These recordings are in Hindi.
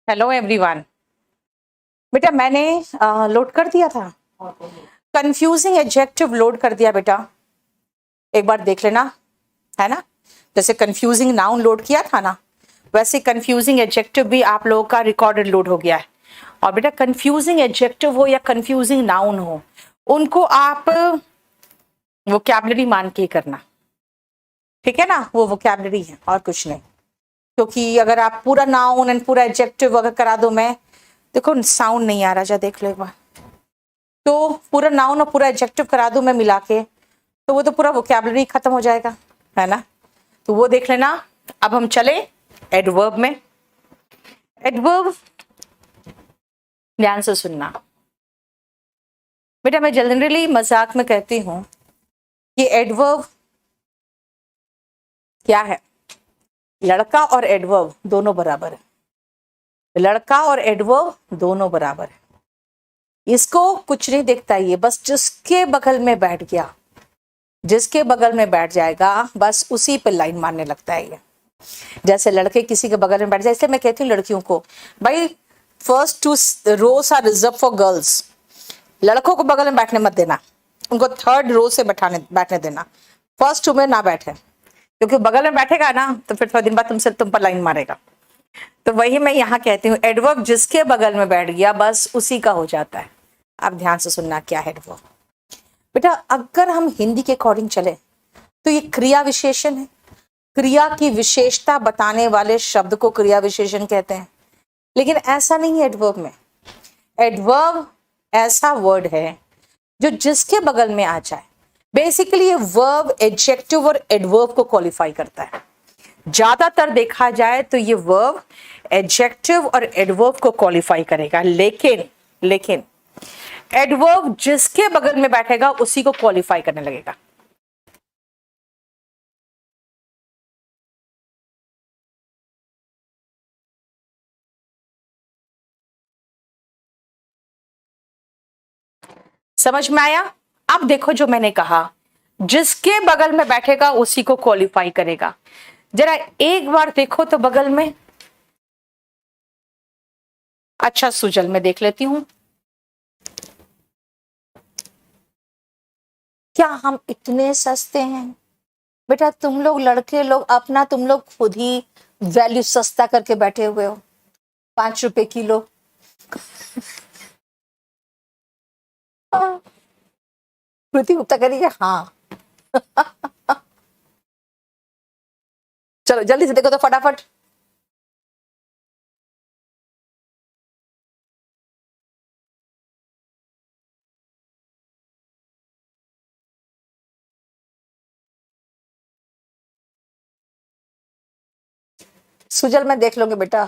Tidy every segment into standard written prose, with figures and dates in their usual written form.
Hello everyone. बेटा मैंने लोड कर दिया था, कंफ्यूजिंग एडजेक्टिव लोड कर दिया बेटा, एक बार देख लेना, है ना। जैसे कंफ्यूजिंग नाउन लोड किया था ना, वैसे कंफ्यूजिंग एडजेक्टिव भी आप लोगों का रिकॉर्डेड लोड हो गया है। और बेटा कंफ्यूजिंग एडजेक्टिव हो या कंफ्यूजिंग नाउन हो, उनको आप वोकैबुलरी मान के ही करना, ठीक है ना। वो वोकैबुलरी है और कुछ नहीं, क्योंकि अगर आप पूरा नाउन एंड पूरा एडजेक्टिव अगर करा दो, मैं देखो साउंड नहीं आ रहा, जा देख लो एक बार, तो पूरा नाउन और पूरा एडजेक्टिव करा दूं मैं मिला के, तो वो तो पूरा वोकैबुलरी खत्म हो जाएगा, है ना। तो वो देख लेना। अब हम चले एडवर्ब में। एडवर्ब ध्यान से सुनना बेटा, मैं जनरली मजाक में कहती हूं कि एडवर्ब क्या है। लड़का और एडवर्ब दोनों बराबर है, लड़का और एडवर्ब दोनों बराबर है। इसको कुछ नहीं देखता, ये बस जिसके बगल में बैठ गया, जिसके बगल में बैठ जाएगा बस उसी पे लाइन मारने लगता है ये। जैसे लड़के किसी के बगल में बैठ जाए, इसलिए मैं कहती हूँ लड़कियों को, भाई first two rows are reserve for girls. लड़कों को बगल में बैठने मत देना, उनको थर्ड रो से बैठने देना, फर्स्ट टू में ना बैठे, क्योंकि बगल में बैठेगा ना तो फिर थोड़ा दिन बाद तुम पर लाइन मारेगा। तो वही मैं यहाँ कहती हूँ, एडवर्ब जिसके बगल में बैठ गया बस उसी का हो जाता है। अब ध्यान से सुनना क्या है एडवर्ब बेटा। अगर हम हिंदी के अकॉर्डिंग चले तो ये क्रिया विशेषण है, क्रिया की विशेषता बताने वाले शब्द को क्रिया विशेषण कहते हैं। लेकिन ऐसा नहीं है एडवर्ब में। एडवर्ब ऐसा वर्ड है जो जिसके बगल में आ जाए, बेसिकली ये वर्ब एडजेक्टिव और एडवर्ब को क्वालिफाई करता है। ज्यादातर देखा जाए तो ये वर्ब एडजेक्टिव और एडवर्ब को क्वालिफाई करेगा, लेकिन एडवर्ब जिसके बगल में बैठेगा उसी को क्वालिफाई करने लगेगा। समझ में आया? अब देखो जो मैंने कहा, जिसके बगल में बैठेगा उसी को क्वालिफाई करेगा। जरा एक बार देखो तो बगल में। अच्छा सुजल मैं देख लेती हूं, क्या हम इतने सस्ते हैं? बेटा तुम लोग लड़के लोग अपना तुम लोग खुद ही वैल्यू सस्ता करके बैठे हुए हो, 5 रुपए किलो। कृति गुप्ता करिए हाँ। चलो जल्दी से देखो तो फटाफट। सुजल मैं देख लूंगी बेटा।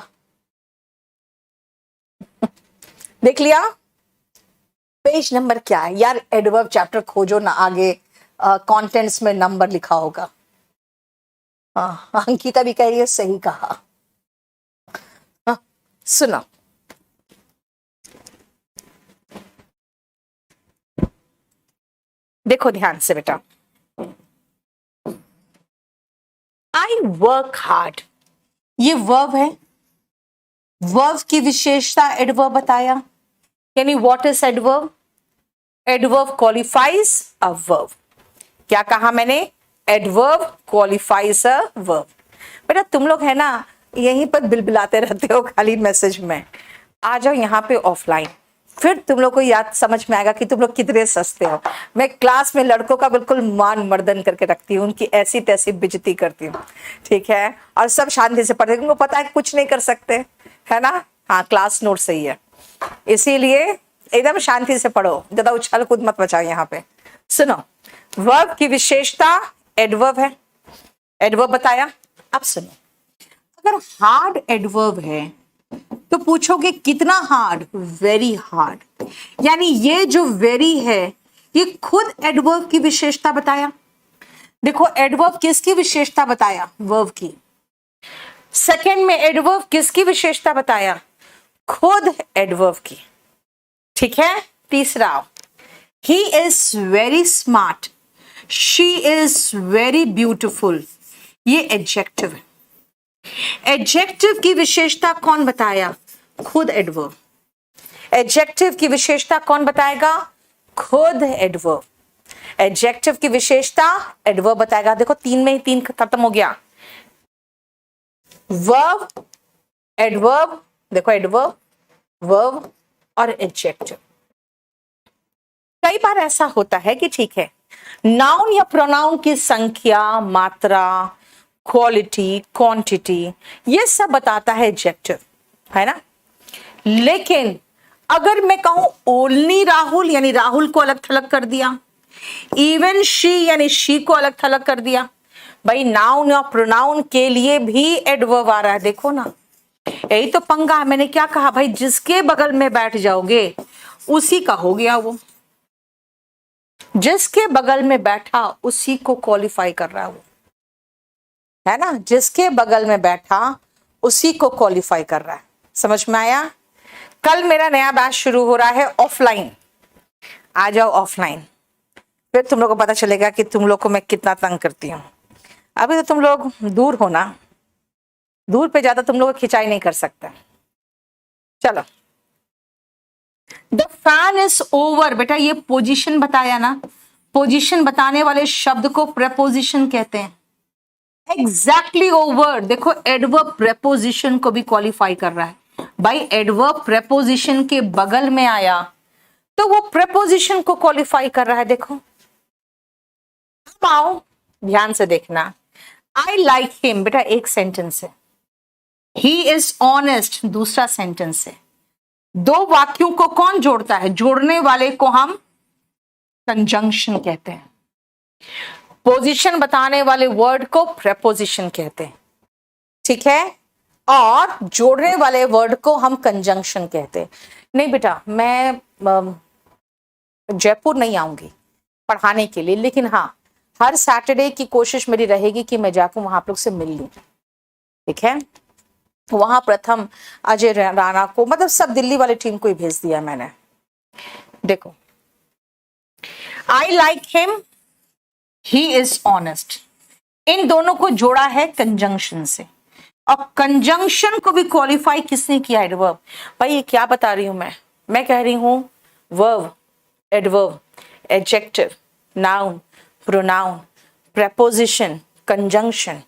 देख लिया? पेज नंबर क्या है यार? एडवर्ब चैप्टर खोजो ना, आगे कंटेंट्स में नंबर लिखा होगा। हाँ अंकिता भी कह रही है सही कहा। हाँ, सुनो देखो ध्यान से बेटा, आई वर्क हार्ड, ये वर्ब है। वर्ब की विशेषता एडवर्ब बताया, यानी what is adverb? Adverb qualifies a verb. क्या कहा मैंने? Adverb qualifies a verb. बेटा तुम लोग है ना यहीं पर बिलबिलाते रहते हो खाली मैसेज में, आ जाओ यहाँ पे ऑफलाइन, फिर तुम लोग को याद समझ में आएगा कि तुम लोग कितने सस्ते हो। मैं क्लास में लड़कों का बिल्कुल मान मर्दन करके रखती हूँ, उनकी ऐसी तैसी बेइज्जती करती हूँ, ठीक है। और सब शांति से पढ़ते, उनको पता है कुछ नहीं कर सकते, है ना। हाँ क्लास नोट सही है, इसीलिए एकदम शांति से पढ़ो, ज्यादा उछल कूद मत मचाओ यहाँ पे। सुनो, वर्ब की विशेषता एडवर्ब है, एडवर्ब बताया। अब सुनो, अगर हार्ड एडवर्ब है तो पूछोगे कितना हार्ड? Very hard. यानी ये जो वेरी है ये खुद एडवर्ब की विशेषता बताया। देखो एडवर्ब किसकी विशेषता बताया? वर्ब की। सेकंड में एडवर्ब किसकी विशेषता बताया? खुद एडवर्ब की, ठीक है। तीसरा, he is very smart, she is very beautiful, ये एडजेक्टिव है। एडजेक्टिव की विशेषता कौन बताया? खुद एडवर्ब। एडजेक्टिव की विशेषता कौन बताएगा? खुद एडवर्ब। एडजेक्टिव की विशेषता एडवर्ब बताएगा। देखो 3 में ही 3 खत्म हो गया। वर्ब, एडवर्ब, देखो एडवर्ब, वर्ब और एडजेक्टिव। कई बार ऐसा होता है कि ठीक है, नाउन या प्रोनाउन की संख्या, मात्रा, क्वालिटी, क्वांटिटी, ये सब बताता है एडजेक्टिव, है ना। लेकिन अगर मैं कहूं ओनली राहुल, यानी राहुल को अलग थलग कर दिया, इवन शी यानी शी को अलग थलग कर दिया, भाई नाउन या प्रोनाउन के लिए भी एडवर्ब आ रहा है। देखो ना, यही तो पंगा है। मैंने क्या कहा भाई, जिसके बगल में बैठ जाओगे उसी का हो गया। वो जिसके बगल में बैठा उसी को क्वालिफाई कर रहा है वो, है ना। जिसके बगल में बैठा उसी को क्वालिफाई कर रहा है। समझ में आया? कल मेरा नया बैच शुरू हो रहा है ऑफलाइन, आ जाओ ऑफलाइन, फिर तुम लोग को पता चलेगा कि तुम लोग को मैं कितना तंग करती हूँ। अभी तो तुम लोग दूर हो ना, दूर पे ज्यादा तुम लोग खिंचाई नहीं कर सकते। चलो, द फैन इज ओवर, बेटा ये पोजीशन बताया ना, पोजीशन बताने वाले शब्द को प्रेपोजिशन कहते हैं। एग्जैक्टली ओवर, देखो एडवर्ब प्रेपोजिशन को भी क्वालिफाई कर रहा है। भाई एडवर्ब प्रेपोजिशन के बगल में आया तो वो प्रेपोजिशन को क्वालिफाई कर रहा है। देखो, अब आओ ध्यान से देखना। आई लाइक हिम, बेटा एक सेंटेंस है। ही इज ऑनेस्ट, दूसरा सेंटेंस है। दो वाक्यों को कौन जोड़ता है? जोड़ने वाले को हम कंजंक्शन कहते हैं। पोजीशन बताने वाले वर्ड को प्रेपोजिशन कहते हैं, ठीक है। और जोड़ने वाले वर्ड को हम कंजंक्शन कहते हैं। नहीं बेटा, मैं जयपुर नहीं आऊंगी पढ़ाने के लिए, लेकिन हाँ हर सैटरडे की कोशिश मेरी रहेगी कि मैं जाकर वहां आप लोग से मिल लूं, ठीक है। वहां प्रथम, अजय राणा को, मतलब सब दिल्ली वाली टीम को ही भेज दिया मैंने। देखो, I like him, he is honest, इन दोनों को जोड़ा है कंजंक्शन से। और कंजंक्शन को भी क्वालिफाई किसने किया? एडवर्ब। भाई ये क्या बता रही हूं मैं कह रही हूं verb, adverb, adjective, noun, pronoun, preposition, conjunction,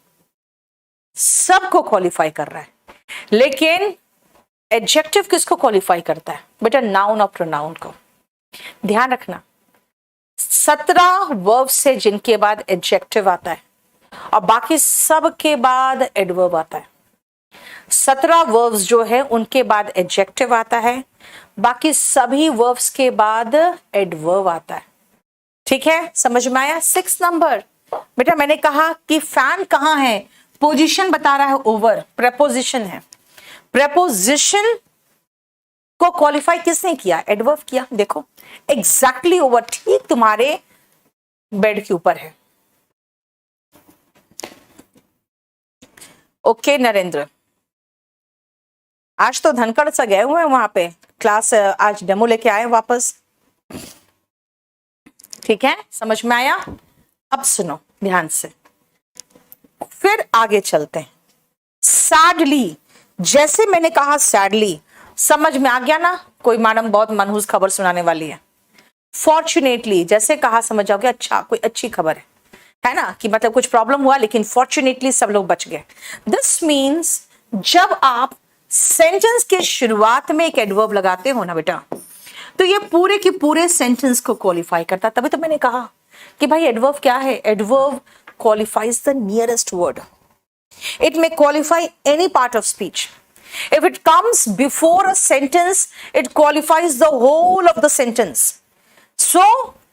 सबको क्वालिफाई कर रहा है। लेकिन एडजेक्टिव किसको क्वालिफाई करता है? बेटा नाउन और प्रोनाउन को। ध्यान रखना, 17 वर्ब से जिनके बाद एडजेक्टिव आता है और बाकी सब के बाद एडवर्ब आता है। 17 वर्ब्स जो है उनके बाद एडजेक्टिव आता है, बाकी सभी वर्ब्स के बाद एडवर्ब आता है, ठीक है। समझ में आया? 6 नंबर, बेटा मैंने कहा कि फैन कहां है? पोजीशन बता रहा है ओवर, प्रेपोजिशन है। प्रेपोजिशन को क्वालिफाई किसने किया? एडवर्ब किया। देखो एग्जैक्टली ओवर, ठीक तुम्हारे बेड के ऊपर है। ओके नरेंद्र, आज तो धनखड़ से गए हुए हैं वहां पे क्लास, आज डेमो लेके आए वापस, ठीक है। समझ में आया? अब सुनो ध्यान से, फिर आगे चलते हैं। सैडली, जैसे मैंने कहा सैडली, समझ में आ गया ना? कोई मैडम बहुत मनहूस खबर सुनाने वाली है। फॉर्चुनेटली, जैसे कहा समझ जाओगे अच्छा कोई अच्छी खबर है ना, कि मतलब कुछ प्रॉब्लम हुआ लेकिन फॉर्चुनेटली सब लोग बच गए। दिस मीन्स जब आप सेंटेंस के शुरुआत में एक एडवर्ब लगाते हो ना बेटा, तो ये पूरे के पूरे सेंटेंस को क्वालिफाई करता। तभी तो मैंने कहा कि भाई एडवर्ब क्या है? Adverb qualifies the nearest word. It may qualify any part of speech. If it comes before a sentence, it qualifies the whole of the sentence. So,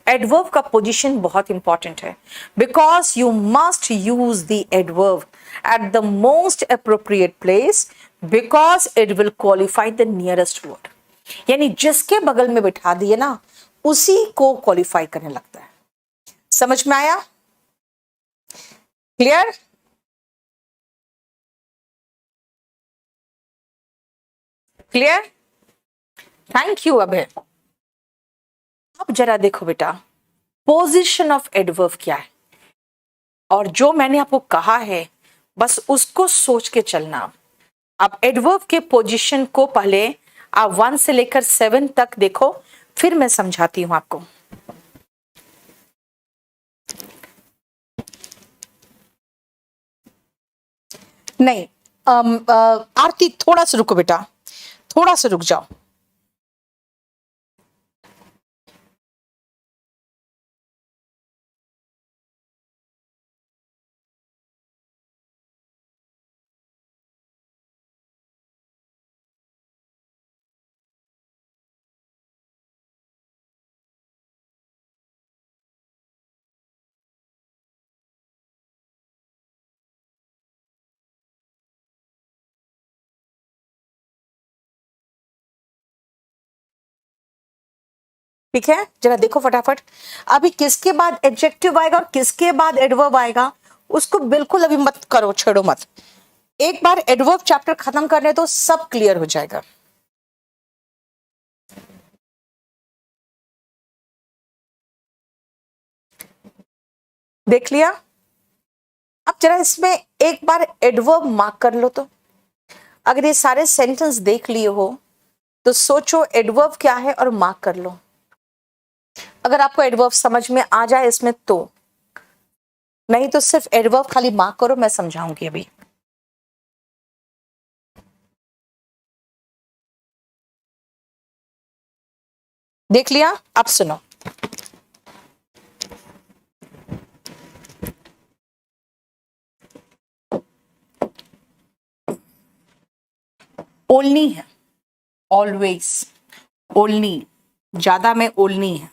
adverb का position बहुत important है, because you must use the adverb at the most appropriate place, because it will qualify the nearest word. यानी जिसके बगल में बिठा दिए ना, उसी को क्वालिफाई करने लगता है। समझ में आया? क्लियर? क्लियर? थैंक यू अभय। अब जरा देखो बेटा, पोजीशन ऑफ एडवर्ब क्या है, और जो मैंने आपको कहा है बस उसको सोच के चलना। अब एडवर्ब के पोजीशन को पहले आप 1 से लेकर 7 तक देखो, फिर मैं समझाती हूं आपको। नहीं, आरती थोड़ा सा रुको बेटा, थोड़ा सा रुक जाओ। ठीक है, जरा देखो फटाफट, अभी किसके बाद एडजेक्टिव आएगा और किसके बाद एडवर्ब आएगा, उसको बिल्कुल अभी मत करो, छेड़ो मत। एक बार एडवर्ब चैप्टर खत्म करने तो सब क्लियर हो जाएगा। देख लिया? अब जरा इसमें एक बार एडवर्ब मार्क कर लो। तो अगर ये सारे सेंटेंस देख लिए हो तो सोचो एडवर्ब क्या है और मार्क कर लो। अगर आपको एडवर्ब समझ में आ जाए इसमें तो, नहीं तो सिर्फ एडवर्ब खाली मार्क करो, मैं समझाऊंगी अभी। देख लिया? अब सुनो, ओनली है, ऑलवेज, ओनली, ज्यादा में ओनली है,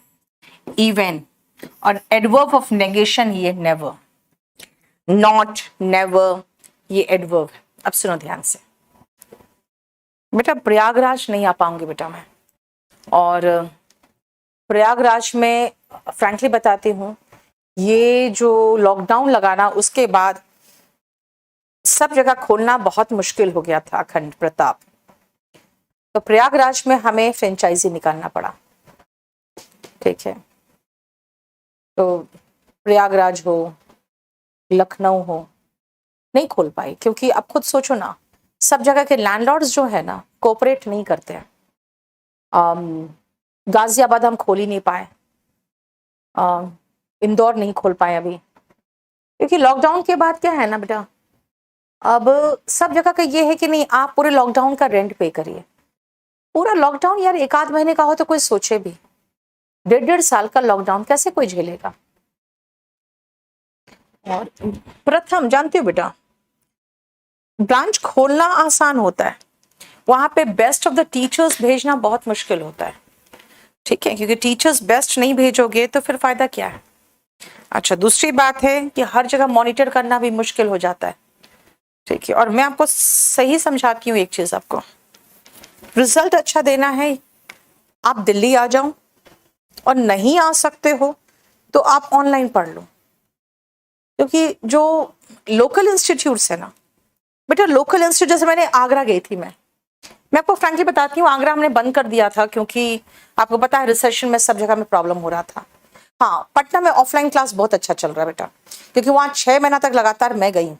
इवन, और एडवर्ब ऑफ नेगेशन ये नेवर, नॉट, नेवर, ये एडवर्ब है। अब सुनो ध्यान से बेटा, प्रयागराज नहीं आ पाऊंगी बेटा मैं, और प्रयागराज में फ्रैंकली बताती हूँ, ये जो लॉकडाउन लगाना उसके बाद सब जगह खोलना बहुत मुश्किल हो गया था, अखंड प्रताप, तो प्रयागराज में हमें फ्रेंचाइजी निकालना पड़ा। ठीक है, तो प्रयागराज हो, लखनऊ हो, नहीं खोल पाई, क्योंकि आप खुद सोचो ना, सब जगह के लैंडलॉर्ड्स जो है ना कोऑपरेट नहीं करते हैं। गाजियाबाद हम खोल ही नहीं पाए, इंदौर नहीं खोल पाए अभी, क्योंकि लॉकडाउन के बाद क्या है ना बेटा, अब सब जगह का ये है कि नहीं आप पूरे लॉकडाउन का रेंट पे करिए। पूरा लॉकडाउन यार 1 आध महीने का हो तो कोई सोचे भी, 1.5 साल का लॉकडाउन कैसे कोई झेलेगा। और प्रथम जानते हो बेटा, ब्रांच खोलना आसान होता है, वहां पे बेस्ट ऑफ द टीचर्स भेजना बहुत मुश्किल होता है। ठीक है, क्योंकि टीचर्स बेस्ट नहीं भेजोगे तो फिर फायदा क्या है। अच्छा, दूसरी बात है कि हर जगह मॉनिटर करना भी मुश्किल हो जाता है। ठीक है, और मैं आपको सही समझाती हूँ एक चीज, आपको रिजल्ट अच्छा देना है, आप दिल्ली आ जाओ, और नहीं आ सकते हो तो आप ऑनलाइन पढ़ लो, क्योंकि जो लोकल इंस्टीट्यूट्स है ना बेटा, लोकल इंस्टीट्यूट, जैसे मैंने आगरा गई थी, मैं आपको फ्रैंकली बताती हूँ, आगरा हमने बंद कर दिया था क्योंकि आपको पता है रिसेशन में सब जगह में प्रॉब्लम हो रहा था। हाँ, पटना में ऑफलाइन क्लास बहुत अच्छा चल रहा है बेटा, क्योंकि वहाँ 6 महीना तक लगातार मैं गई,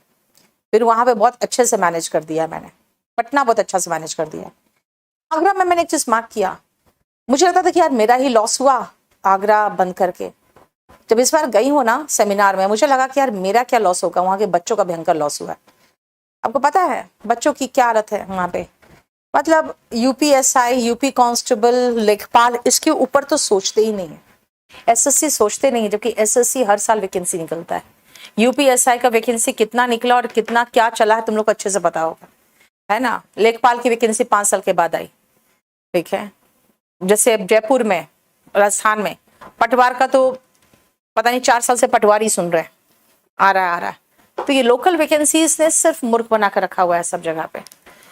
फिर वहां पे बहुत अच्छे से मैनेज कर दिया मैंने, पटना बहुत अच्छा से मैनेज कर दिया। आगरा में मैंने एक चीज मार्क किया, मुझे लगता था कि यार मेरा ही लॉस हुआ आगरा बंद करके। जब इस बार गई हूँ ना सेमिनार में, मुझे लगा कि यार मेरा क्या लॉस होगा, वहां के बच्चों का भयंकर लॉस हुआ है। आपको पता है बच्चों की क्या हालत है वहां पे, मतलब यूपीएसआई, यूपी कांस्टेबल, लेखपाल, इसके ऊपर तो सोचते ही नहीं है। एसएससी सोचते नहीं है, जबकि एसएससी हर साल वैकेंसी निकलता है। यूपीएसआई का वैकेंसी कितना निकला और कितना क्या चला है तुम लोग को अच्छे से पता होगा, है ना। लेखपाल की वैकेंसी 5 साल के बाद आई। ठीक है, जैसे जयपुर में, राजस्थान में पटवार का तो पता नहीं 4 साल से पटवारी सुन रहे हैं, आ रहा है। तो ये लोकल वैकेंसीज ने सिर्फ मूर्ख बना कर रखा हुआ है सब जगह पे।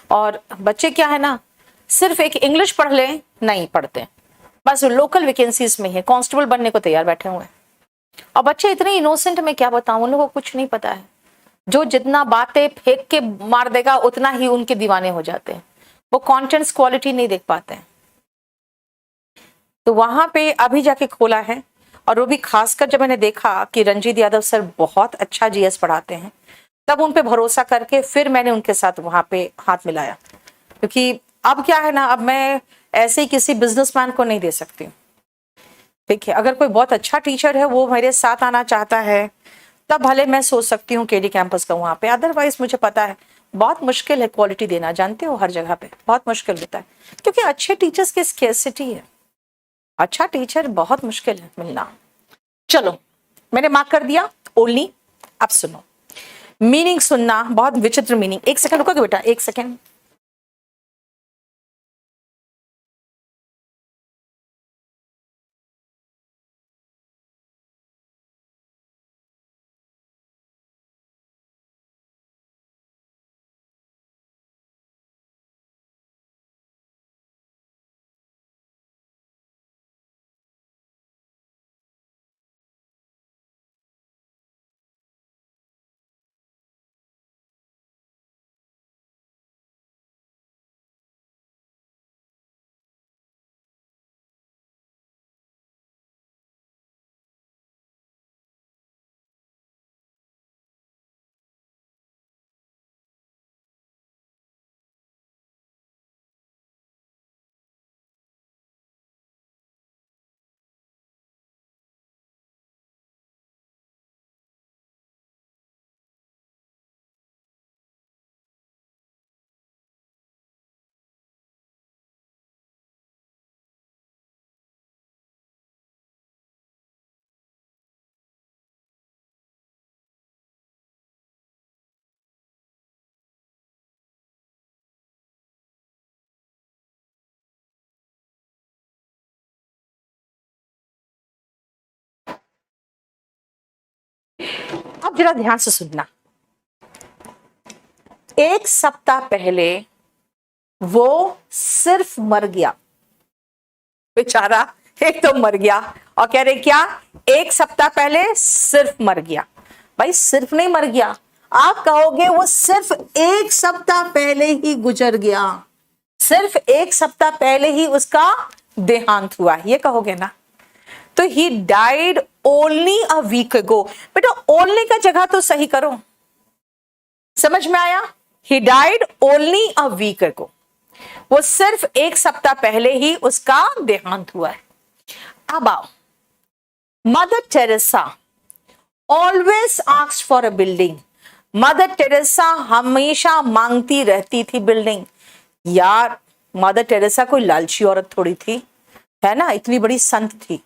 और बच्चे क्या है ना, सिर्फ एक इंग्लिश पढ़ ले, नहीं पढ़ते, बस लोकल वैकेंसीज में है, कांस्टेबल बनने को तैयार बैठे हुए हैं। और बच्चे इतने इनोसेंट, में क्या बताऊं, उन लोगों को कुछ नहीं पता है। जो जितना बातें फेंक के मार देगा उतना ही उनके दीवाने हो जाते हैं, वो कंटेंट्स क्वालिटी नहीं देख पाते हैं। तो वहां पे अभी जाके खोला है, और वो भी खासकर जब मैंने देखा कि रंजीत यादव सर बहुत अच्छा जीएस पढ़ाते हैं, तब उन पे भरोसा करके फिर मैंने उनके साथ वहां पे हाथ मिलाया, क्योंकि अब क्या है ना, अब मैं ऐसे ही किसी बिजनेसमैन को नहीं दे सकती। ठीक है, अगर कोई बहुत अच्छा टीचर है वो मेरे साथ आना चाहता है तब भले मैं सोच सकती हूँ केडी कैंपस का वहां पे, अदरवाइज मुझे पता है बहुत मुश्किल है क्वालिटी देना, जानते हो हर जगह पे बहुत मुश्किल होता है, क्योंकि अच्छे टीचर्स की स्केर्सिटी है, अच्छा टीचर बहुत मुश्किल है मिलना। चलो मैंने मार्क कर दिया ओनली। अब सुनो मीनिंग, सुनना बहुत विचित्र मीनिंग। एक सेकंड रुकोगे बेटा, एक सेकंड। अब जरा ध्यान से सुनना। एक सप्ताह पहले वो सिर्फ मर गया, बेचारा एक तो मर गया और कह रहे क्या, एक सप्ताह पहले सिर्फ मर गया। भाई सिर्फ नहीं मर गया, आप कहोगे वो सिर्फ एक सप्ताह पहले ही गुजर गया, सिर्फ एक सप्ताह पहले ही उसका देहांत हुआ, ये कहोगे ना। तो he died only a week ago. बेटा ओनली का जगह तो सही करो, समझ में आया? He died only a week ago, वो सिर्फ एक सप्ताह पहले ही उसका देहांत हुआ है। अब आओ, mother Teresa always asked for a building. Mother Teresa हमेशा मांगती रहती थी बिल्डिंग। यार मदर टेरेसा कोई लालची औरत थोड़ी थी, है ना, इतनी बड़ी संत थी,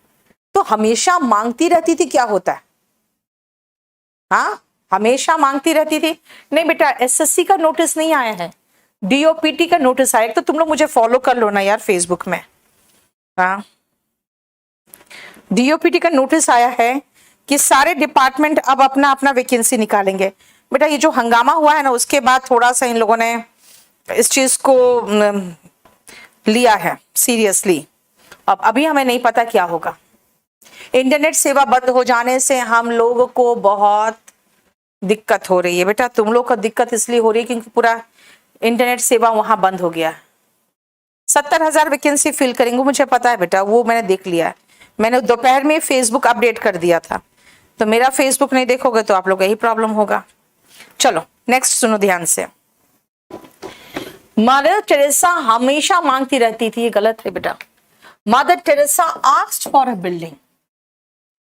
तो हमेशा मांगती रहती थी क्या होता है? हाँ हमेशा मांगती रहती थी। नहीं बेटा एसएससी का नोटिस नहीं आया है, डीओपीटी का नोटिस आया। तो तुम लोग मुझे फॉलो कर लो ना यार फेसबुक में। हाँ डीओपीटी का नोटिस आया है कि सारे डिपार्टमेंट अब अपना अपना वैकेंसी निकालेंगे। बेटा ये जो हंगामा हुआ है ना उसके बाद थोड़ा सा इन लोगों ने इस चीज को लिया है सीरियसली। अब अभी हमें नहीं पता क्या होगा। इंटरनेट सेवा बंद हो जाने से हम लोगों को बहुत दिक्कत हो रही है। बेटा तुम लोग को दिक्कत इसलिए हो रही है क्योंकि पूरा इंटरनेट सेवा वहां बंद हो गया। 70,000 वैकेंसी फिल करेंगे मुझे पता है बेटा, वो मैंने देख लिया है। मैंने दोपहर में फेसबुक अपडेट कर दिया था, तो मेरा फेसबुक नहीं देखोगे तो आप लोग यही प्रॉब्लम होगा। चलो नेक्स्ट सुनो ध्यान से। मदर टेरेसा हमेशा मांगती रहती थी, ये गलत है बेटा। Mother Teresa asked for a building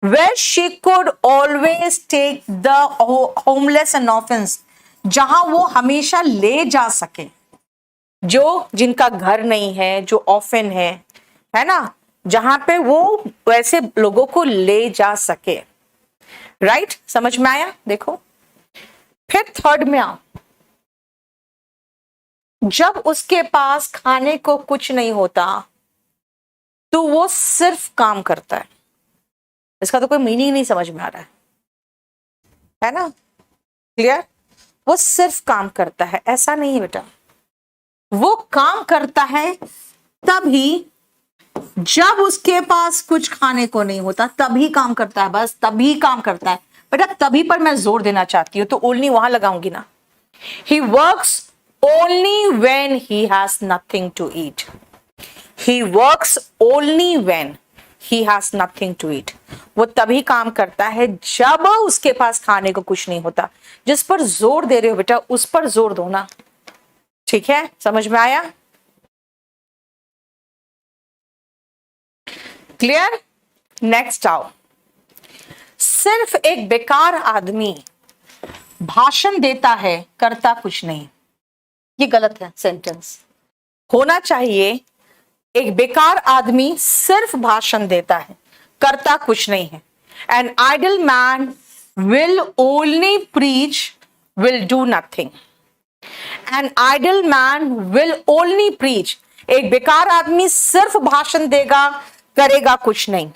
where she could always take the homeless and orphans, जहां वो हमेशा ले जा सके जो जिनका घर नहीं है, जो ऑफन है ना, जहां पे वो वैसे लोगों को ले जा सके। राइट समझ में आया? देखो फिर थर्ड में आओ, जब उसके पास खाने को कुछ नहीं होता तो वो सिर्फ काम करता है। इसका तो कोई मीनिंग नहीं समझ में आ रहा है ना? क्लियर? वो सिर्फ काम करता है, ऐसा नहीं है बेटा। वो काम करता है तभी जब उसके पास कुछ खाने को नहीं होता, तभी काम करता है, बस तभी काम करता है बेटा। तभी पर मैं जोर देना चाहती हूं, तो ओनली वहां लगाऊंगी ना। He works only when he has nothing to eat. He works only when he has nothing to eat. वो तभी काम करता है जब उसके पास खाने को कुछ नहीं होता। जिस पर जोर दे रहे हो बेटा उस पर जोर दो ना, ठीक है? समझ में आया? क्लियर? नेक्स्ट आओ। सिर्फ एक बेकार आदमी भाषण देता है करता कुछ नहीं। ये गलत है सेंटेंस। होना चाहिए एक बेकार आदमी सिर्फ भाषण देता है करता कुछ नहीं है। An idle man will only preach will do nothing. An idle man will only preach. एक बेकार आदमी सिर्फ भाषण देगा करेगा कुछ नहीं।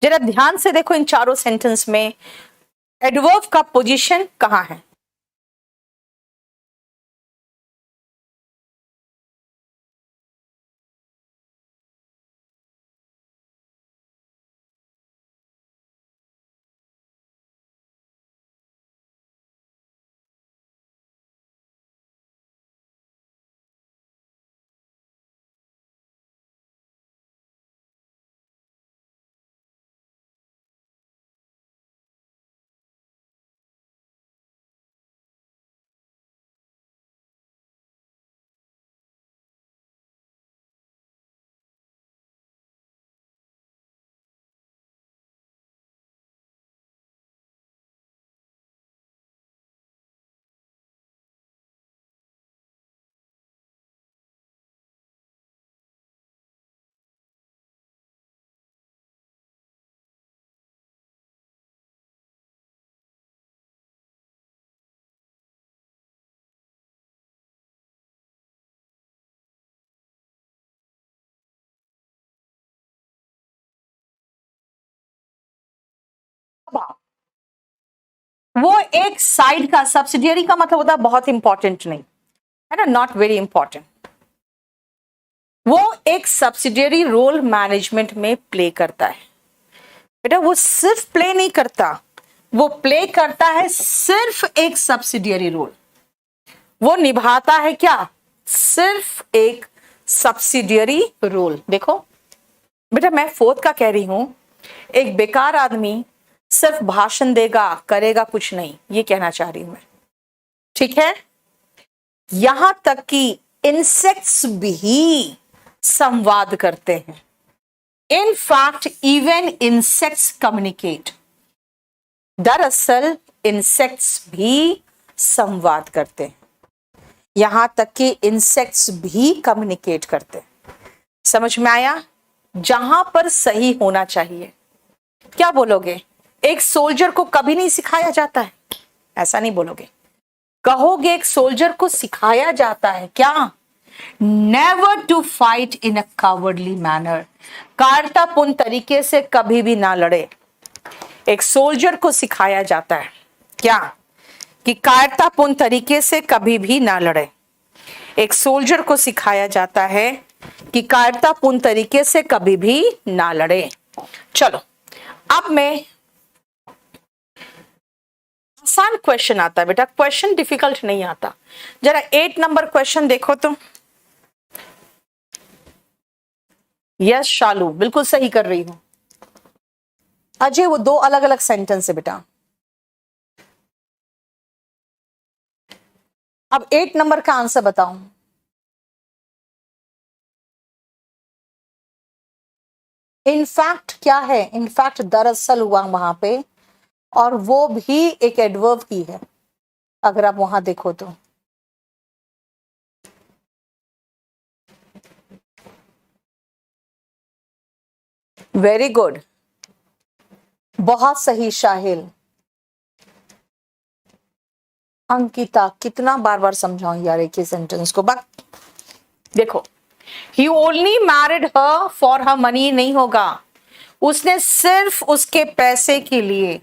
जरा ध्यान से देखो इन चारों सेंटेंस में एडवर्ब का पोजीशन कहां है? वो एक साइड का सब्सिडियरी का मतलब होता है बहुत इंपॉर्टेंट नहीं है ना, नॉट वेरी इंपॉर्टेंट। वो एक सब्सिडियरी रोल मैनेजमेंट में प्ले करता है बेटा। वो सिर्फ प्ले नहीं करता, वो प्ले करता है सिर्फ एक सब्सिडियरी रोल। वो निभाता है क्या? सिर्फ एक सब्सिडियरी रोल। देखो बेटा मैं फोर्थ का कह रही हूं, एक बेकार आदमी सिर्फ भाषण देगा करेगा कुछ नहीं, ये कहना चाह रही हूं मैं, ठीक है? यहां तक कि इंसेक्ट्स भी संवाद करते हैं। In fact even insects communicate. दरअसल इंसेक्ट्स भी संवाद करते हैं, यहां तक कि इंसेक्ट्स भी कम्युनिकेट करते हैं। समझ में आया? जहां पर सही होना चाहिए। क्या बोलोगे? एक सोल्जर को कभी नहीं सिखाया जाता है, ऐसा नहीं बोलोगे। कहोगे एक सोल्जर को सिखाया जाता है क्या? Never to fight in a cowardly manner. कायरतापूर्ण तरीके से कभी भी ना लड़े। एक सोल्जर को सिखाया जाता है क्या? कि कायरतापूर्ण तरीके से कभी भी ना लड़े। एक सोल्जर को सिखाया जाता है कि कायरतापूर्ण तरीके से कभी भी ना लड़े। चलो अब मैं, आसान क्वेश्चन आता है बेटा, क्वेश्चन डिफिकल्ट नहीं आता। जरा 8 नंबर क्वेश्चन देखो तो। यस शालू बिल्कुल सही कर रही हूं। अजय वो 2 अलग अलग सेंटेंस है बेटा। अब 8 नंबर का आंसर बताओ। इनफैक्ट क्या है? इनफैक्ट दरअसल हुआ वहां पे, और वो भी एक एडवर्ब ही है अगर आप वहां देखो तो। वेरी गुड, बहुत सही शाहिल। अंकिता कितना बार बार समझाऊं यार एक ही सेंटेंस को। बस देखो, he only married her for her money नहीं होगा। उसने सिर्फ उसके पैसे के लिए,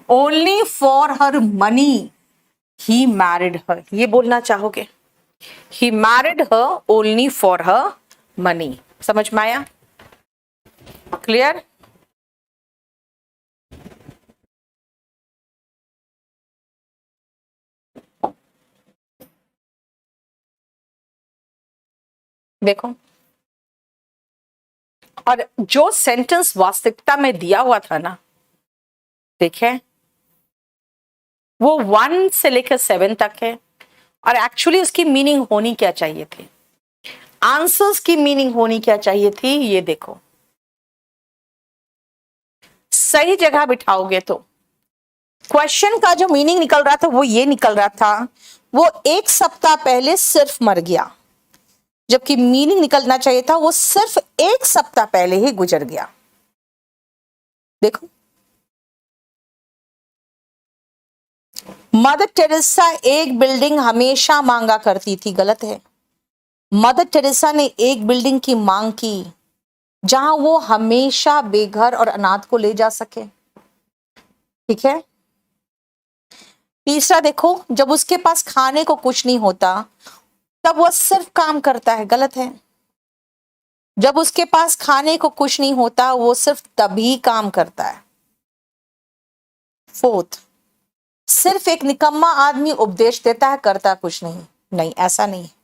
only for her money he married her, ये बोलना चाहोगे? He married her only for her money. समझ में आया? क्लियर? देखो और जो सेंटेंस वास्तविकता में दिया हुआ था ना, देखें, वो 1 से लेकर 7 तक है, और एक्चुअली उसकी मीनिंग होनी क्या चाहिए थी, आंसर्स की मीनिंग होनी क्या चाहिए थी, ये देखो। सही जगह बिठाओगे तो क्वेश्चन का जो मीनिंग निकल रहा था वो ये निकल रहा था, वो 1 सप्ताह पहले सिर्फ मर गया, जबकि मीनिंग निकलना चाहिए था वो सिर्फ 1 सप्ताह पहले ही गुजर गया। देखो, मदर टेरेसा एक बिल्डिंग हमेशा मांगा करती थी, गलत है। मदर टेरेसा ने एक बिल्डिंग की मांग की जहां वो हमेशा बेघर और अनाथ को ले जा सके, ठीक है। तीसरा देखो, जब उसके पास खाने को कुछ नहीं होता तब वह सिर्फ काम करता है, गलत है। जब उसके पास खाने को कुछ नहीं होता वो सिर्फ तभी काम करता है। फोर्थ, सिर्फ एक निकम्मा आदमी उपदेश देता है, करता कुछ नहीं। नहीं, ऐसा नहीं है।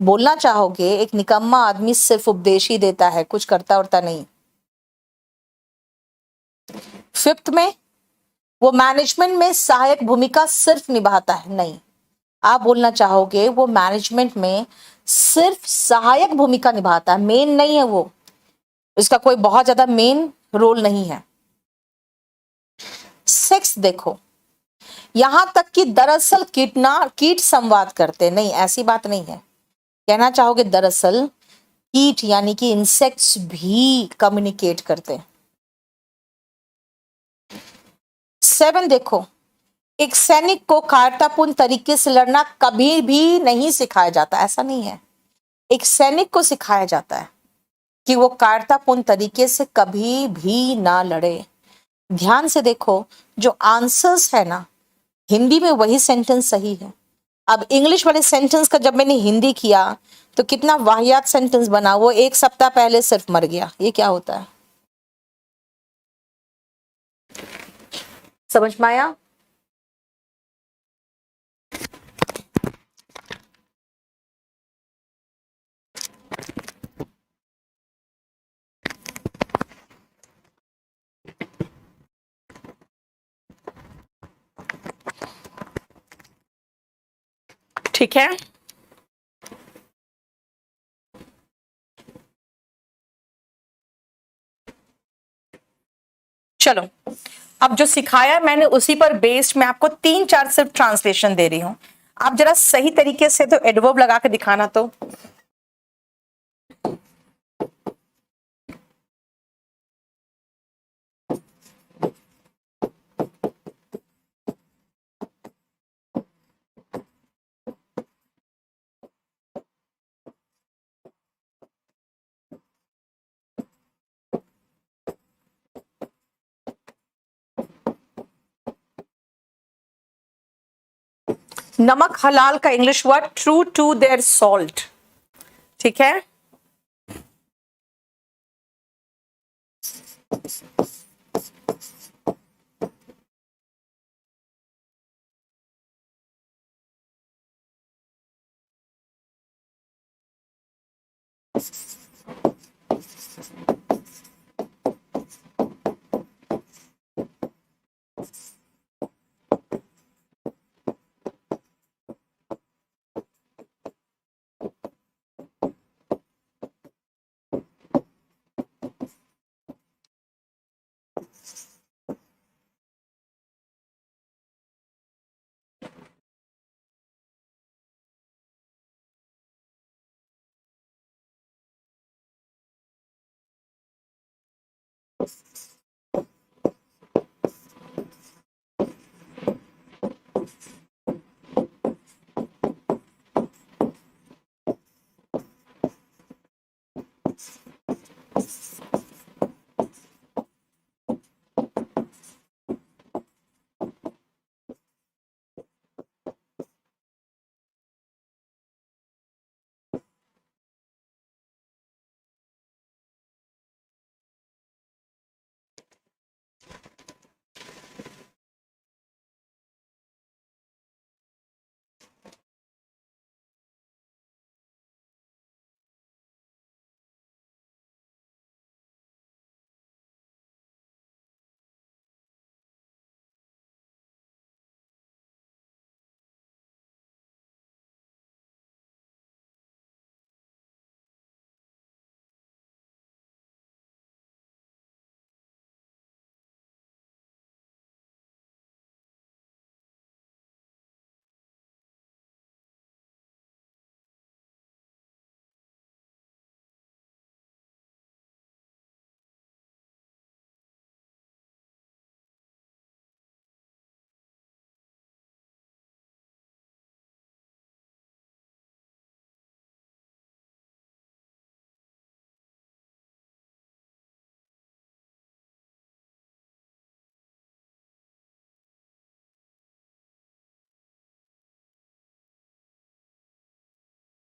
बोलना चाहोगे एक निकम्मा आदमी सिर्फ उपदेश ही देता है, कुछ करता उरता नहीं। फिफ्थ में, वो मैनेजमेंट में सहायक भूमिका सिर्फ निभाता है, नहीं। आप बोलना चाहोगे वो मैनेजमेंट में सिर्फ सहायक भूमिका निभाता है, मेन नहीं है वो, इसका कोई बहुत ज्यादा मेन रोल नहीं है। सिक्स देखो, यहां तक कि दरअसल कीट संवाद करते, नहीं, ऐसी बात नहीं है। कहना चाहोगे दरअसल कीट यानी कि इंसेक्ट्स भी कम्युनिकेट करते। 7 देखो, एक सैनिक को कायरतापूर्ण तरीके से लड़ना कभी भी नहीं सिखाया जाता, ऐसा नहीं है। एक सैनिक को सिखाया जाता है कि वो कायरतापूर्ण तरीके से कभी भी ना लड़े। ध्यान से देखो, जो आंसर्स है ना, हिंदी में वही सेंटेंस सही है। अब इंग्लिश वाले सेंटेंस का जब मैंने हिंदी किया तो कितना वाहियात सेंटेंस बना, वो 1 सप्ताह पहले सिर्फ मर गया, ये क्या होता है? समझ में आया? ठीक है, चलो, अब जो सिखाया मैंने उसी पर बेस्ड मैं आपको 3-4 सिर्फ ट्रांसलेशन दे रही हूं। आप जरा सही तरीके से तो एडवर्ब लगा के दिखाना तो। नमक हलाल का English word true to their salt, ठीक है।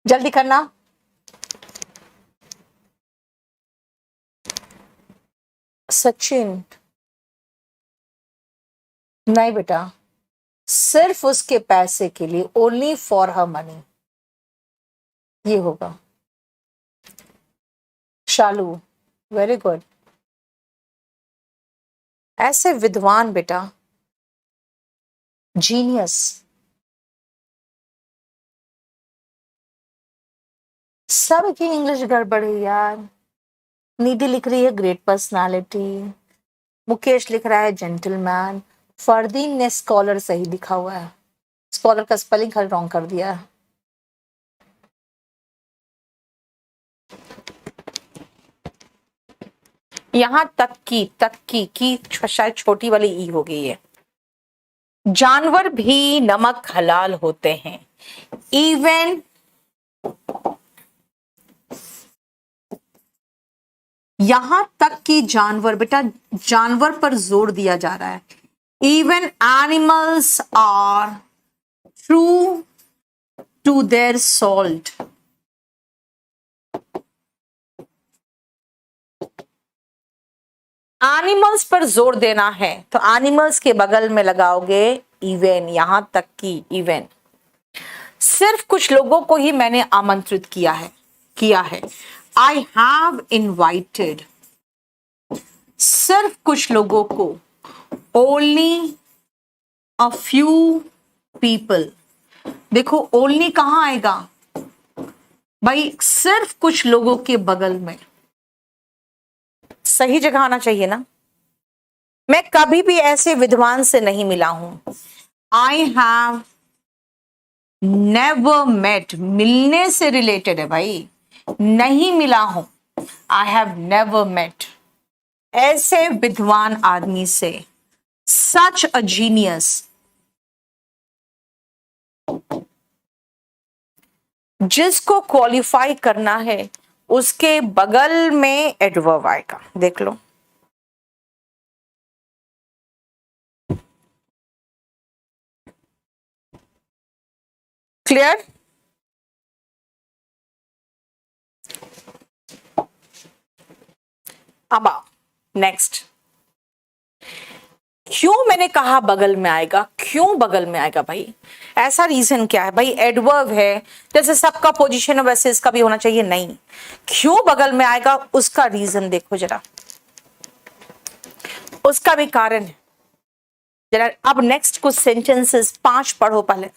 जल्दी करना। सचिन, नहीं बेटा, सिर्फ उसके पैसे के लिए, ओनली फॉर हर मनी, ये होगा। शालू, वेरी गुड। ऐसे विद्वान बेटा, जीनियस, सबकी इंग्लिश गड़बड़ है यार। निधि लिख रही है ग्रेट पर्सनालिटी, मुकेश लिख रहा है जेंटलमैन, फरदीन ने स्कॉलर सही लिखा हुआ है, स्कॉलर का स्पेलिंग हर रॉन्ग कर दिया है। यहां तक की शायद छोटी वाली ई हो गई है। जानवर भी नमक हलाल होते हैं, इवन यहां तक कि जानवर, बेटा जानवर पर जोर दिया जा रहा है। Even animals are true to their salt. Animals पर जोर देना है तो एनिमल्स के बगल में लगाओगे इवन, यहां तक कि इवन। सिर्फ कुछ लोगों को ही मैंने आमंत्रित किया है। आई हैव इनवाइटेड सिर्फ कुछ लोगों को, ओनली अ फ्यू पीपल। देखो ओनली कहां आएगा भाई, सिर्फ कुछ लोगों के बगल में, सही जगह आना चाहिए ना। मैं कभी भी ऐसे विद्वान से नहीं मिला हूं। आई हैव नेवर मेट, मिलने से रिलेटेड है भाई, नहीं मिला हूं। आई हैव नेवर मेट ऐसे विद्वान आदमी से, सच अ जीनियस। जिसको क्वालिफाई करना है उसके बगल में एडवर्ब आएगा, देख लो। क्लियर? अब नेक्स्ट, क्यों मैंने कहा बगल में आएगा, क्यों बगल में आएगा भाई, ऐसा रीजन क्या है भाई? एडवर्ब है, जैसे सबका पोजीशन है वैसे इसका भी होना चाहिए, नहीं। क्यों बगल में आएगा उसका रीजन देखो जरा, उसका भी कारण है जरा। अब नेक्स्ट कुछ सेंटेंसेस 5 पढ़ो पहले।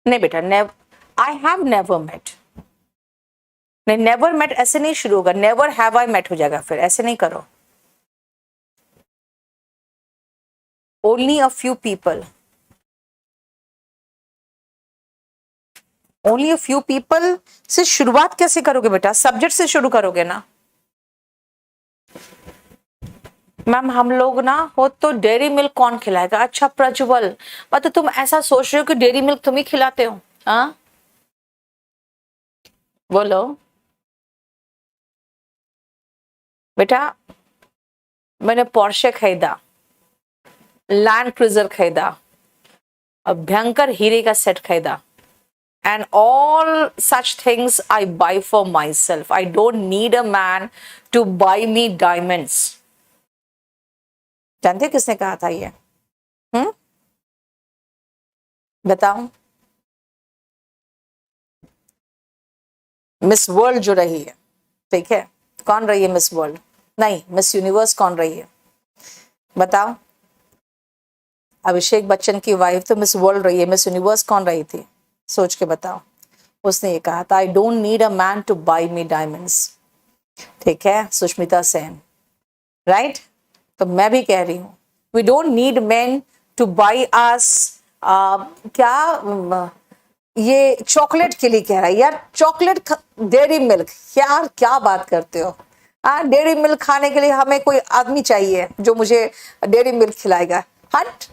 नहीं बेटा, आई हैव नेवर मेट, नहीं नेवर मेट ऐसे नहीं शुरू होगा, नेवर हैव आई मेट हो जाएगा, फिर ऐसे नहीं करो। Only a few people, only a few people से शुरुआत कैसे करोगे बेटा? सब्जेक्ट से शुरू करोगे ना। मैम हम लोग ना हो तो डेयरी मिल्क कौन खिलाएगा? अच्छा प्रज्वल, मतलब तुम ऐसा सोच रहे हो कि डेयरी मिल्क तुम ही खिलाते हो? हाँ बोलो बेटा। मैंने पोर्शे खरीदा, लैंड क्रूजर खरीदा, अब भयंकर हीरे का सेट खरीदा, and all such things I buy for myself. I don't need a man to buy me diamonds. जानते हो किसने कहा था ये? बताओ। मिस वर्ल्ड जो रही है, ठीक है, कौन रही है मिस वर्ल्ड? नहीं, मिस यूनिवर्स कौन रही है बताओ? अभिषेक बच्चन की वाइफ तो मिस वर्ल्ड रही है, मिस यूनिवर्स कौन रही थी? सोच के बताओ। उसने ये कहा था, I don't need a man two by me diamonds, ठीक है, सुष्मिता सेन, राइट? तो मैं भी कह रही हूं, we don't need men to buy us क्या ये चॉकलेट के लिए कह रहा है यार, चॉकलेट डेयरी मिल्क, यार क्या बात करते हो। हाँ, डेयरी मिल्क खाने के लिए हमें कोई आदमी चाहिए जो मुझे डेयरी मिल्क खिलाएगा। हट।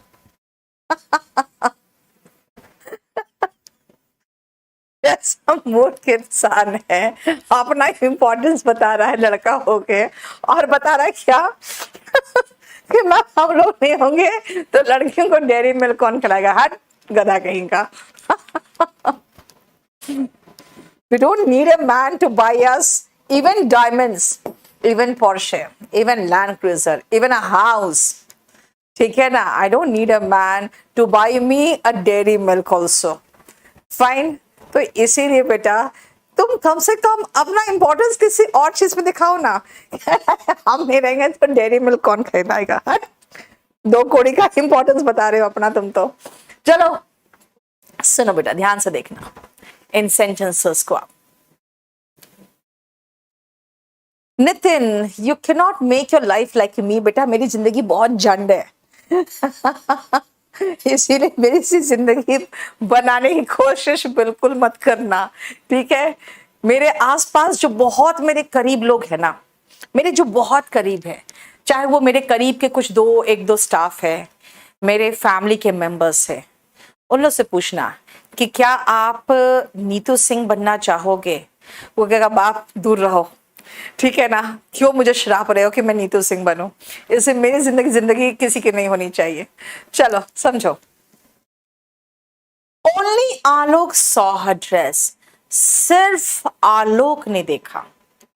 ऐसा मूर्ख इंसान है, अपना इंपॉर्टेंस बता रहा है लड़का होके, और बता रहा है क्या कि मैं हम लोग नहीं होंगे तो लड़कियों को डेयरी मिल्क कौन खिलाएगा। हट, गधा कहीं का। We don't need a man to buy us even diamonds, even Porsche, even Land Cruiser, even a house. ठीक है ना? I don't need a man to buy me a dairy milk also. Fine. तो इसीलिए बेटा तुम कम से कम अपना इंपॉर्टेंस किसी और चीज में दिखाओ ना। हम नहीं रहेंगे तो डेयरी मिल्क कौन खरीदाएगा। दो कौड़ी का इंपॉर्टेंस बता रहे हो अपना तुम तो। चलो सुनो बेटा, ध्यान से देखना इन सेंटेंसेस को आप। Nitin, you can not make your life like me. बेटा मेरी जिंदगी बहुत जंड है, इसीलिए मेरी सी जिंदगी बनाने की कोशिश बिल्कुल मत करना, ठीक है। मेरे आसपास जो बहुत मेरे करीब लोग हैं ना, मेरे जो बहुत करीब है, चाहे वो मेरे करीब के कुछ एक दो स्टाफ है, मेरे फैमिली के मेंबर्स है, उन लोग से पूछना कि क्या आप नीतू सिंह बनना चाहोगे। वो कहेगा बाप दूर रहो, ठीक है ना, क्यों मुझे श्राप रहे हो कि मैं नीतू सिंह बनूं। इससे मेरी जिंदगी किसी की नहीं होनी चाहिए। चलो समझो। ओनली आलोक सॉ हर ड्रेस। सिर्फ आलोक ने देखा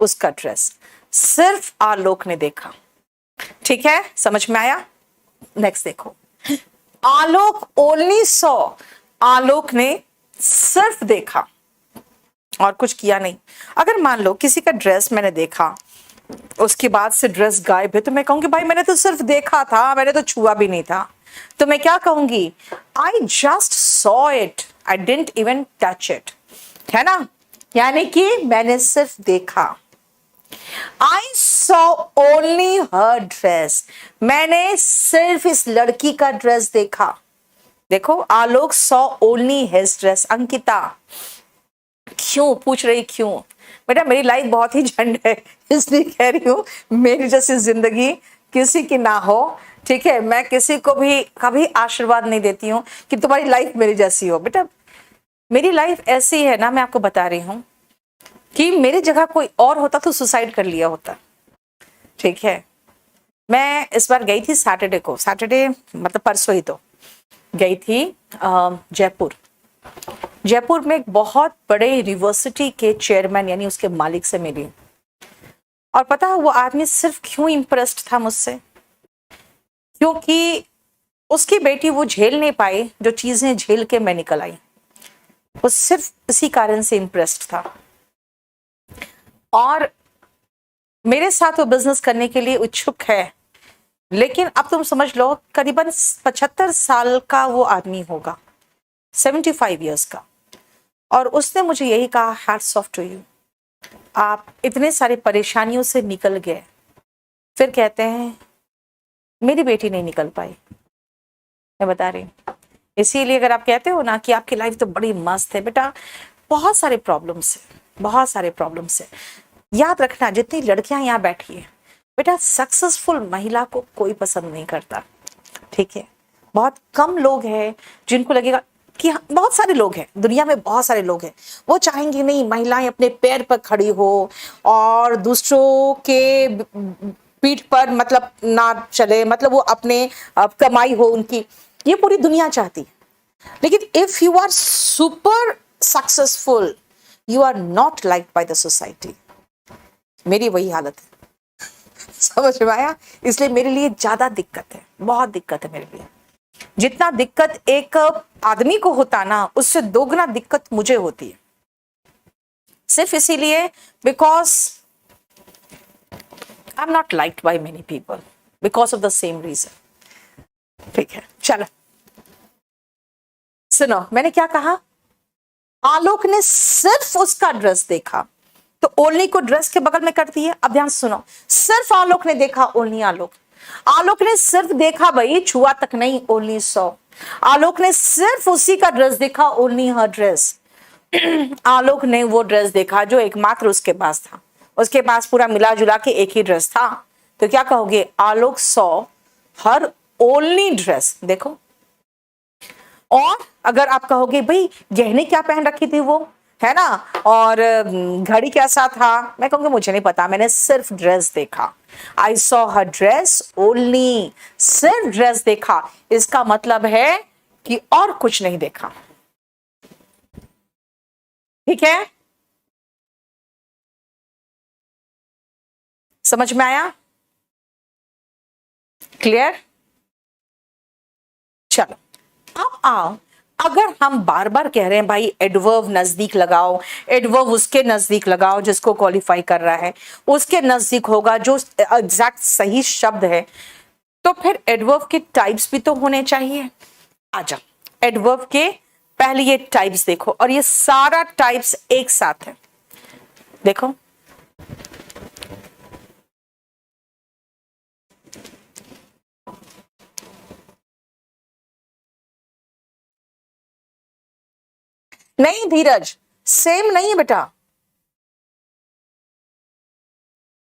उसका ड्रेस, सिर्फ आलोक ने देखा। ठीक है, समझ में आया? नेक्स्ट देखो, आलोक ओनली सॉ, आलोक ने सिर्फ देखा और कुछ किया नहीं। अगर मान लो किसी का ड्रेस मैंने देखा, उसके बाद से ड्रेस गायब है, तो मैं कहूंगी भाई मैंने तो सिर्फ देखा था, मैंने तो छुआ भी नहीं था। तो मैं क्या कहूंगी? I just saw it, I didn't even touch it, है ना। यानी कि मैंने सिर्फ देखा। I saw only her dress, मैंने सिर्फ इस लड़की का ड्रेस देखा। देखो, Alok saw only his dress. Ankita क्यों पूछ रही, क्यों? बेटा मेरी लाइफ बहुत ही झंड है, इसलिए कह रही हूँ मेरी जैसी जिंदगी किसी की ना हो, ठीक है। मैं किसी को भी कभी आशीर्वाद नहीं देती हूँ कि तुम्हारी लाइफ मेरी जैसी हो। बेटा मेरी लाइफ ऐसी है ना, मैं आपको बता रही हूँ कि मेरी जगह कोई और होता तो सुसाइड कर लिया होता, ठीक है। मैं इस बार गई थी सैटरडे को, सैटरडे मतलब परसों ही तो गई थी जयपुर। जयपुर में एक बहुत बड़े यूनिवर्सिटी के चेयरमैन यानी उसके मालिक से मिली, और पता है वो आदमी सिर्फ क्यों इम्प्रेस्ड था मुझसे? क्योंकि उसकी बेटी वो झेल नहीं पाई जो चीजें झेल के मैं निकल आई, वो सिर्फ इसी कारण से इम्प्रेस्ड था। और मेरे साथ वो बिजनेस करने के लिए इच्छुक है, लेकिन अब तुम समझ लो करीबन 75 साल का वो आदमी होगा, 75 इयर्स का। और उसने मुझे यही कहा, हैट्स ऑफ टू यू, आप इतने सारे परेशानियों से निकल गए। फिर कहते हैं मेरी बेटी नहीं निकल पाई। मैं बता रही हूँ, इसीलिए अगर आप कहते हो ना कि आपकी लाइफ तो बड़ी मस्त है, बेटा बहुत सारे प्रॉब्लम्स है, बहुत सारे प्रॉब्लम्स है। याद रखना, जितनी लड़कियां यहाँ बैठी है बेटा, सक्सेसफुल महिला को कोई पसंद नहीं करता, ठीक है। बहुत कम लोग हैं जिनको लगेगा कि बहुत सारे लोग हैं दुनिया में, बहुत सारे लोग हैं वो चाहेंगे नहीं महिलाएं अपने पैर पर खड़ी हो और दूसरों के पीठ पर मतलब ना चले, मतलब वो अपने कमाई हो उनकी, ये पूरी दुनिया चाहती है। लेकिन if you are super successful, you are not liked by the society. मेरी वही हालत है, समझ में आया? इसलिए मेरे लिए ज्यादा दिक्कत है, बहुत दिक्कत है मेरे लिए। जितना दिक्कत एक आदमी को होता ना, उससे दोगुना दिक्कत मुझे होती है, सिर्फ इसीलिए because I am not liked by many people because of the same reason. ठीक है, चलो सुनो, मैंने क्या कहा? आलोक ने सिर्फ उसका ड्रेस देखा, तो ओनली को ड्रेस के बगल में कर दिए। अब ध्यान सुनो, सिर्फ आलोक ने देखा, ओनली आलोक। आलोक ने सिर्फ देखा भाई, छुआ तक नहीं, ओनली सॉ। आलोक ने सिर्फ उसी का ड्रेस देखा, ओनली हर ड्रेस। आलोक ने वो ड्रेस देखा जो एकमात्र उसके पास था, उसके पास पूरा मिला जुला के एक ही ड्रेस था। तो क्या कहोगे, आलोक सॉ हर ओनली ड्रेस। देखो, और अगर आप कहोगे भाई गहने क्या पहन रखी थी वो, है ना, और घड़ी कैसा था, मैं कहूंगी मुझे नहीं पता, मैंने सिर्फ ड्रेस देखा। I saw her dress only, सिर्फ ड्रेस देखा, इसका मतलब है कि और कुछ नहीं देखा। ठीक है, समझ में आया? क्लियर? चलो अब आओ, अगर हम बार बार कह रहे हैं भाई एडवर्ब नजदीक लगाओ, एडवर्ब उसके नजदीक लगाओ जिसको क्वालिफाई कर रहा है, उसके नजदीक होगा जो एग्जैक्ट सही शब्द है, तो फिर एडवर्ब के टाइप्स भी तो होने चाहिए। आ जाओ, एडवर्ब के पहले ये टाइप्स देखो, और ये सारा टाइप्स एक साथ है। देखो, नहीं धीरज, सेम नहीं है बेटा।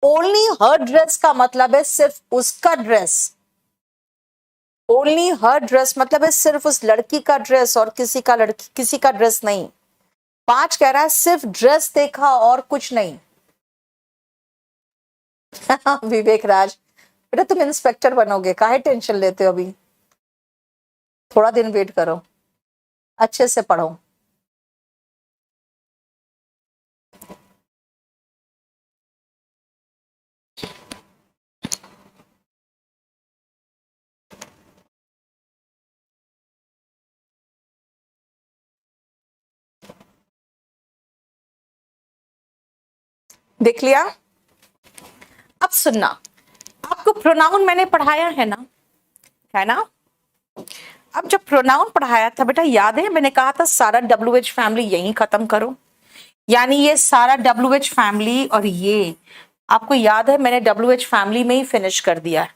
ओनली हर ड्रेस का मतलब है सिर्फ उसका ड्रेस। ओनली हर ड्रेस मतलब है सिर्फ उस लड़की का ड्रेस और किसी का ड्रेस नहीं। 5 कह रहा है सिर्फ ड्रेस देखा और कुछ नहीं। विवेक राज, बेटा तुम इंस्पेक्टर बनोगे, काहे टेंशन लेते हो? अभी थोड़ा दिन वेट करो, अच्छे से पढ़ो। देख लिया? अब सुनना, आपको प्रोनाउन मैंने पढ़ाया है ना, है ना? अब जब प्रोनाउन पढ़ाया था बेटा, याद है मैंने कहा था सारा WH फैमिली यहीं खत्म करो, यानी ये सारा WH फैमिली, और ये आपको याद है मैंने WH फैमिली में ही फिनिश कर दिया है।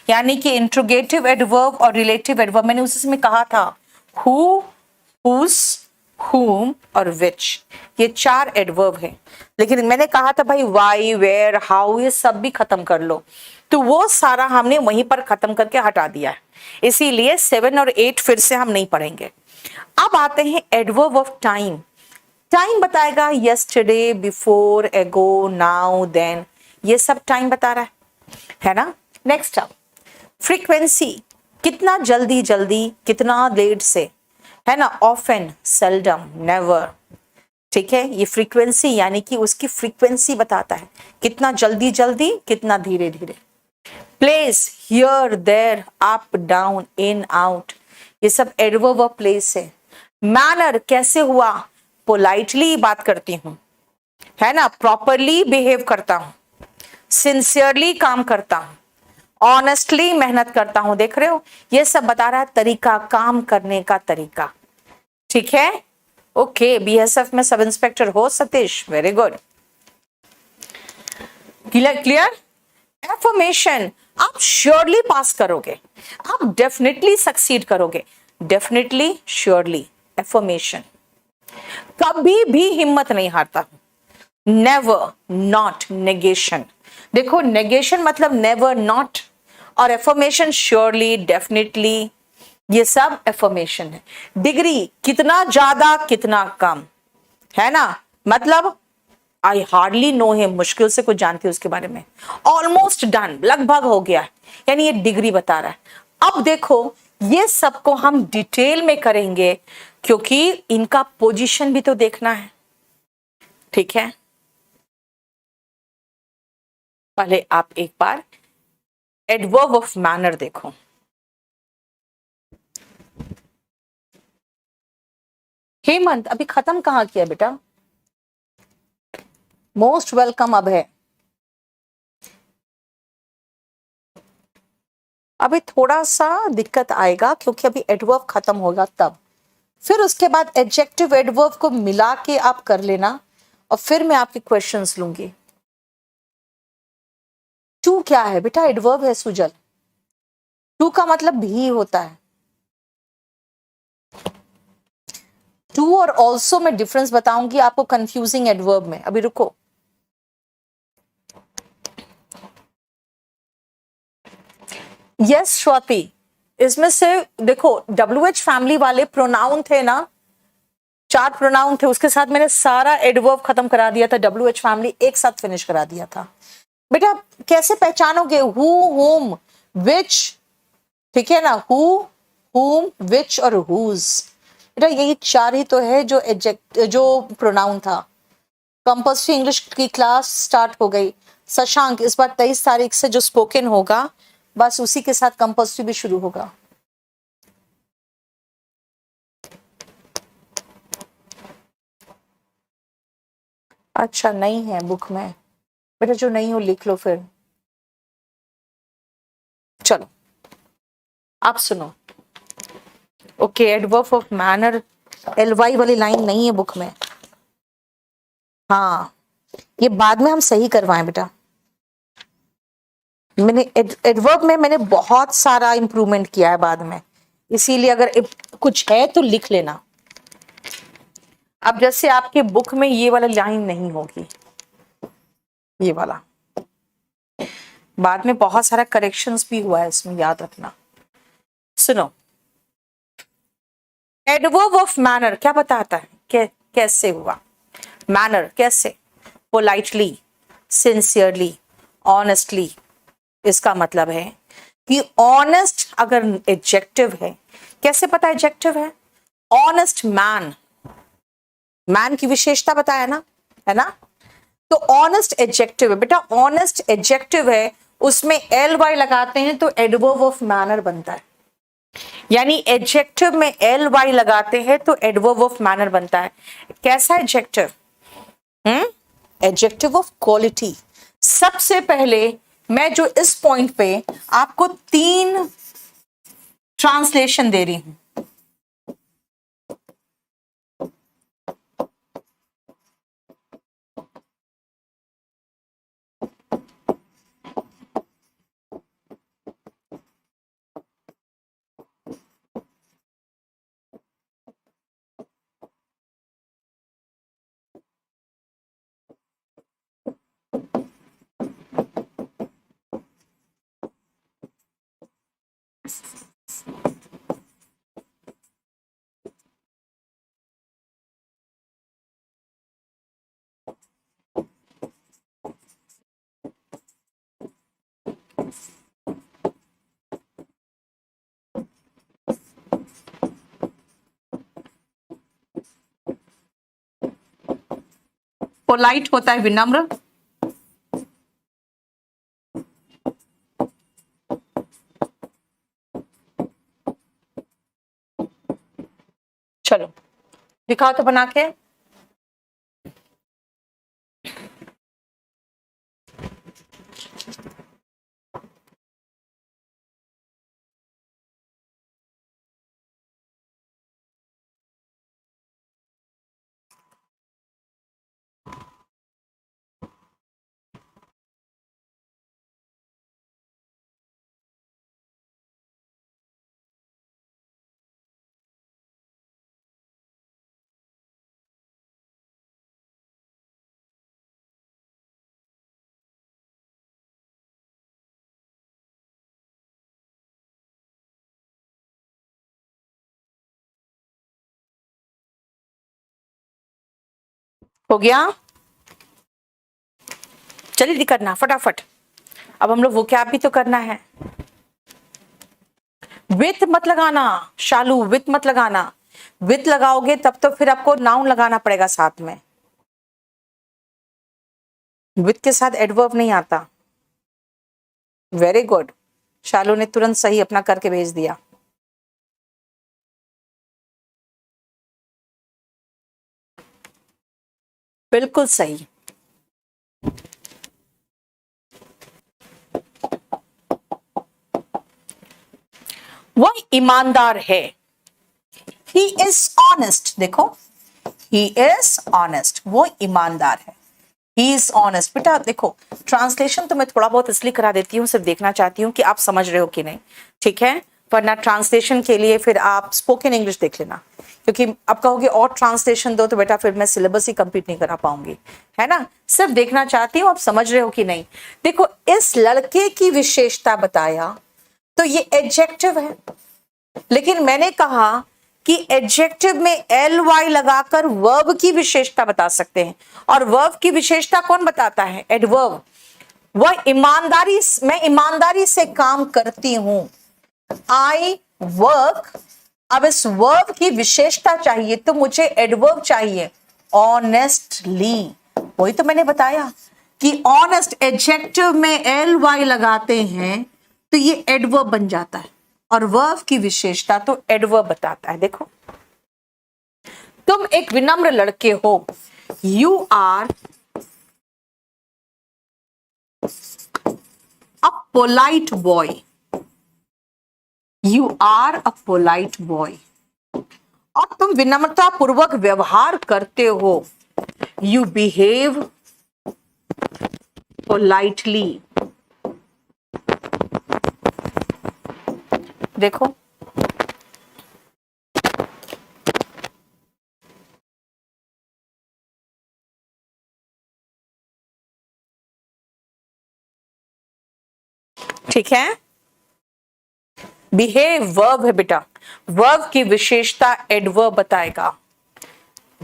यानी कि इंट्रोगेटिव एडवर्ब और रिलेटिव एडवर्ब मैंने उसी में कहा था, हु, हुज, whom और which, ये 4 एडवर्ब है। लेकिन मैंने कहा था भाई वाई, वेयर, हाउ, ये सब भी खत्म कर लो, तो वो सारा हमने वहीं पर खत्म करके हटा दिया है, इसीलिए 7 और 8 फिर से हम नहीं पढ़ेंगे। अब आते हैं एडवर्ब ऑफ टाइम। टाइम बताएगा यस्टरडे, बिफोर, एगो, नाउ, देन, ये सब टाइम बता रहा है ना? नेक्स्ट अब फ्रीक्वेंसी, कितना जल्दी जल्दी, कितना लेट से, है ना? Often, seldom, never. ठीक है, ये फ्रीक्वेंसी यानी कि उसकी फ्रीक्वेंसी बताता है, कितना जल्दी जल्दी, कितना धीरे धीरे। Place, here, there, up, down, in, out, ये सब एडवर्ब ऑफ प्लेस है। मैनर, कैसे हुआ, पोलाइटली बात करती हूं, है ना, प्रॉपरली बिहेव करता हूं, सिंसियरली काम करता हूं, ऑनेस्टली मेहनत करता हूं। देख रहे हो, ये सब बता रहा है तरीका, काम करने का तरीका। ठीक है, ओके, BSF में सब इंस्पेक्टर हो Satish, very good. Clear? Affirmation, आप श्योरली पास करोगे, आप डेफिनेटली सक्सीड करोगे, डेफिनेटली, श्योरली। एफर्मेशन, कभी भी हिम्मत नहीं हारता, नेवर, नॉट, नेगेशन। देखो, नेगेशन मतलब नेवर, नॉट, और एफर्मेशन श्योरली, डेफिनेटली, ये सब एफर्मेशन है। डिग्री, कितना ज्यादा, कितना कम, है ना, मतलब आई हार्डली नो हिम, मुश्किल से कुछ जानती हूँ उसके बारे में। ऑलमोस्ट डन, लगभग हो गया है, यानी ये डिग्री बता रहा है। अब देखो, ये सबको हम डिटेल में करेंगे क्योंकि इनका पोजीशन भी तो देखना है। ठीक है, पहले आप एक बार एडवर्ब ऑफ मैनर देखो। हेमंत, अभी खत्म कहां किया बेटा? मोस्ट वेलकम अब है। अभी थोड़ा सा दिक्कत आएगा क्योंकि अभी एडवर्ब खत्म होगा तब, फिर उसके बाद एडजेक्टिव एडवर्ब को मिला के आप कर लेना, और फिर मैं आपके क्वेश्चंस लूंगी। टू क्या है बेटा? एडवर्ब है सुजल। टू का मतलब भी होता है। टू और ऑल्सो में डिफरेंस बताऊंगी आपको कंफ्यूजिंग एडवर्ब में, अभी रुको। यस स्वाति, इसमें से देखो WH फैमिली वाले प्रोनाउन थे ना, 4 प्रोनाउन थे, उसके साथ मैंने सारा एडवर्ब खत्म करा दिया था, WH फैमिली एक साथ फिनिश करा दिया था। बेटा कैसे पहचानोगे हु, होम, विच, ठीक है ना, हु, हुम, विच और हुज। बेटा यही 4 ही तो है जो जो प्रोनाउन था। कंपल्सरी इंग्लिश की क्लास स्टार्ट हो गई। शशांक इस बार 23 तारीख से जो स्पोकन होगा बस उसी के साथ कंपल्सरी भी शुरू होगा। अच्छा नहीं है बुक में, बेटा जो नहीं हो लिख लो फिर। चलो आप सुनो। Okay, adverb of manner LY वाली लाइन नहीं है बुक में। हाँ ये बाद में हम सही करवाएं बेटा। मैंने एडवर्ब में मैंने बहुत सारा इंप्रूवमेंट किया है बाद में, इसीलिए अगर कुछ है तो लिख लेना। अब जैसे आपके बुक में ये वाला लाइन नहीं होगी, ये वाला बाद में बहुत सारा करेक्शंस भी हुआ है इसमें, याद रखना। सुनो, एडवर्ब ऑफ मैनर क्या बताता है, कैसे हुआ मैनर, कैसे, पोलाइटली, सिंसियरली, ऑनेस्टली। इसका मतलब है कि ऑनेस्ट अगर एडजेक्टिव है, कैसे पता एडजेक्टिव है, ऑनेस्ट मैन, मैन की विशेषता बताया ना, है ना, तो ऑनेस्ट एडजेक्टिव है बेटा, ऑनेस्ट एडजेक्टिव है, उसमें LY लगाते हैं तो एडवर्ब ऑफ मैनर बनता है। यानी एडजेक्टिव में LY लगाते हैं तो एडवर्ब ऑफ मैनर बनता है। कैसा एडजेक्टिव, एडजेक्टिव ऑफ क्वालिटी। सबसे पहले मैं जो इस पॉइंट पे आपको 3 ट्रांसलेशन दे रही हूं, पोलाइट होता है विनम्र, चलो दिखाओ तो बना के। हो गया, जल्दी करना फटाफट। अब हम लोग वो क्या भी तो करना है। विथ मत लगाना शालू, विथ मत लगाना, विथ लगाओगे तब तो फिर आपको नाउन लगाना पड़ेगा साथ में, विथ के साथ एडवर्ब नहीं आता। वेरी गुड, शालू ने तुरंत सही अपना करके भेज दिया। बिल्कुल सही। वह ईमानदार है, ही इज ऑनेस्ट, देखो ही इज ऑनेस्ट, वो ईमानदार है। ही इज ऑनेस्ट। बेटा देखो, ट्रांसलेशन तो मैं थोड़ा बहुत इसलिए करा देती हूँ, सिर्फ देखना चाहती हूँ कि आप समझ रहे हो कि नहीं, ठीक है। वरना ट्रांसलेशन के लिए फिर आप स्पोकन इंग्लिश देख लेना, क्योंकि अब कहोगे और ट्रांसलेशन दो तो बेटा फिर मैं सिलेबस ही कंप्लीट नहीं करा पाऊंगी, है ना। सिर्फ देखना चाहती हूँ आप समझ रहे हो कि नहीं। देखो, इस लड़के की विशेषता बताया तो ये एडजेक्टिव है, लेकिन मैंने कहा कि एडजेक्टिव में एल वाई लगाकर वर्ब की विशेषता बता सकते हैं, और वर्ब की विशेषता कौन बताता है? एडवर्ब। वह ईमानदारी, मैं ईमानदारी से काम करती हूं, आई वर्क। अब इस वर्ब की विशेषता चाहिए तो मुझे एडवर्ब चाहिए, ऑनेस्टली। वही तो मैंने बताया कि ऑनेस्ट एडजेक्टिव में एल वाई लगाते हैं तो ये एडवर्ब बन जाता है, और वर्ब की विशेषता तो एडवर्ब बताता है। देखो, तुम एक विनम्र लड़के हो, you are a polite boy, you are a polite boy. और तुम विनम्रता पूर्वक व्यवहार करते हो, यू बिहेव पोलाइटली। देखो, ठीक है। बिहेव वर्ब है बेटा, वर्ब की विशेषता एडवर्ब बताएगा।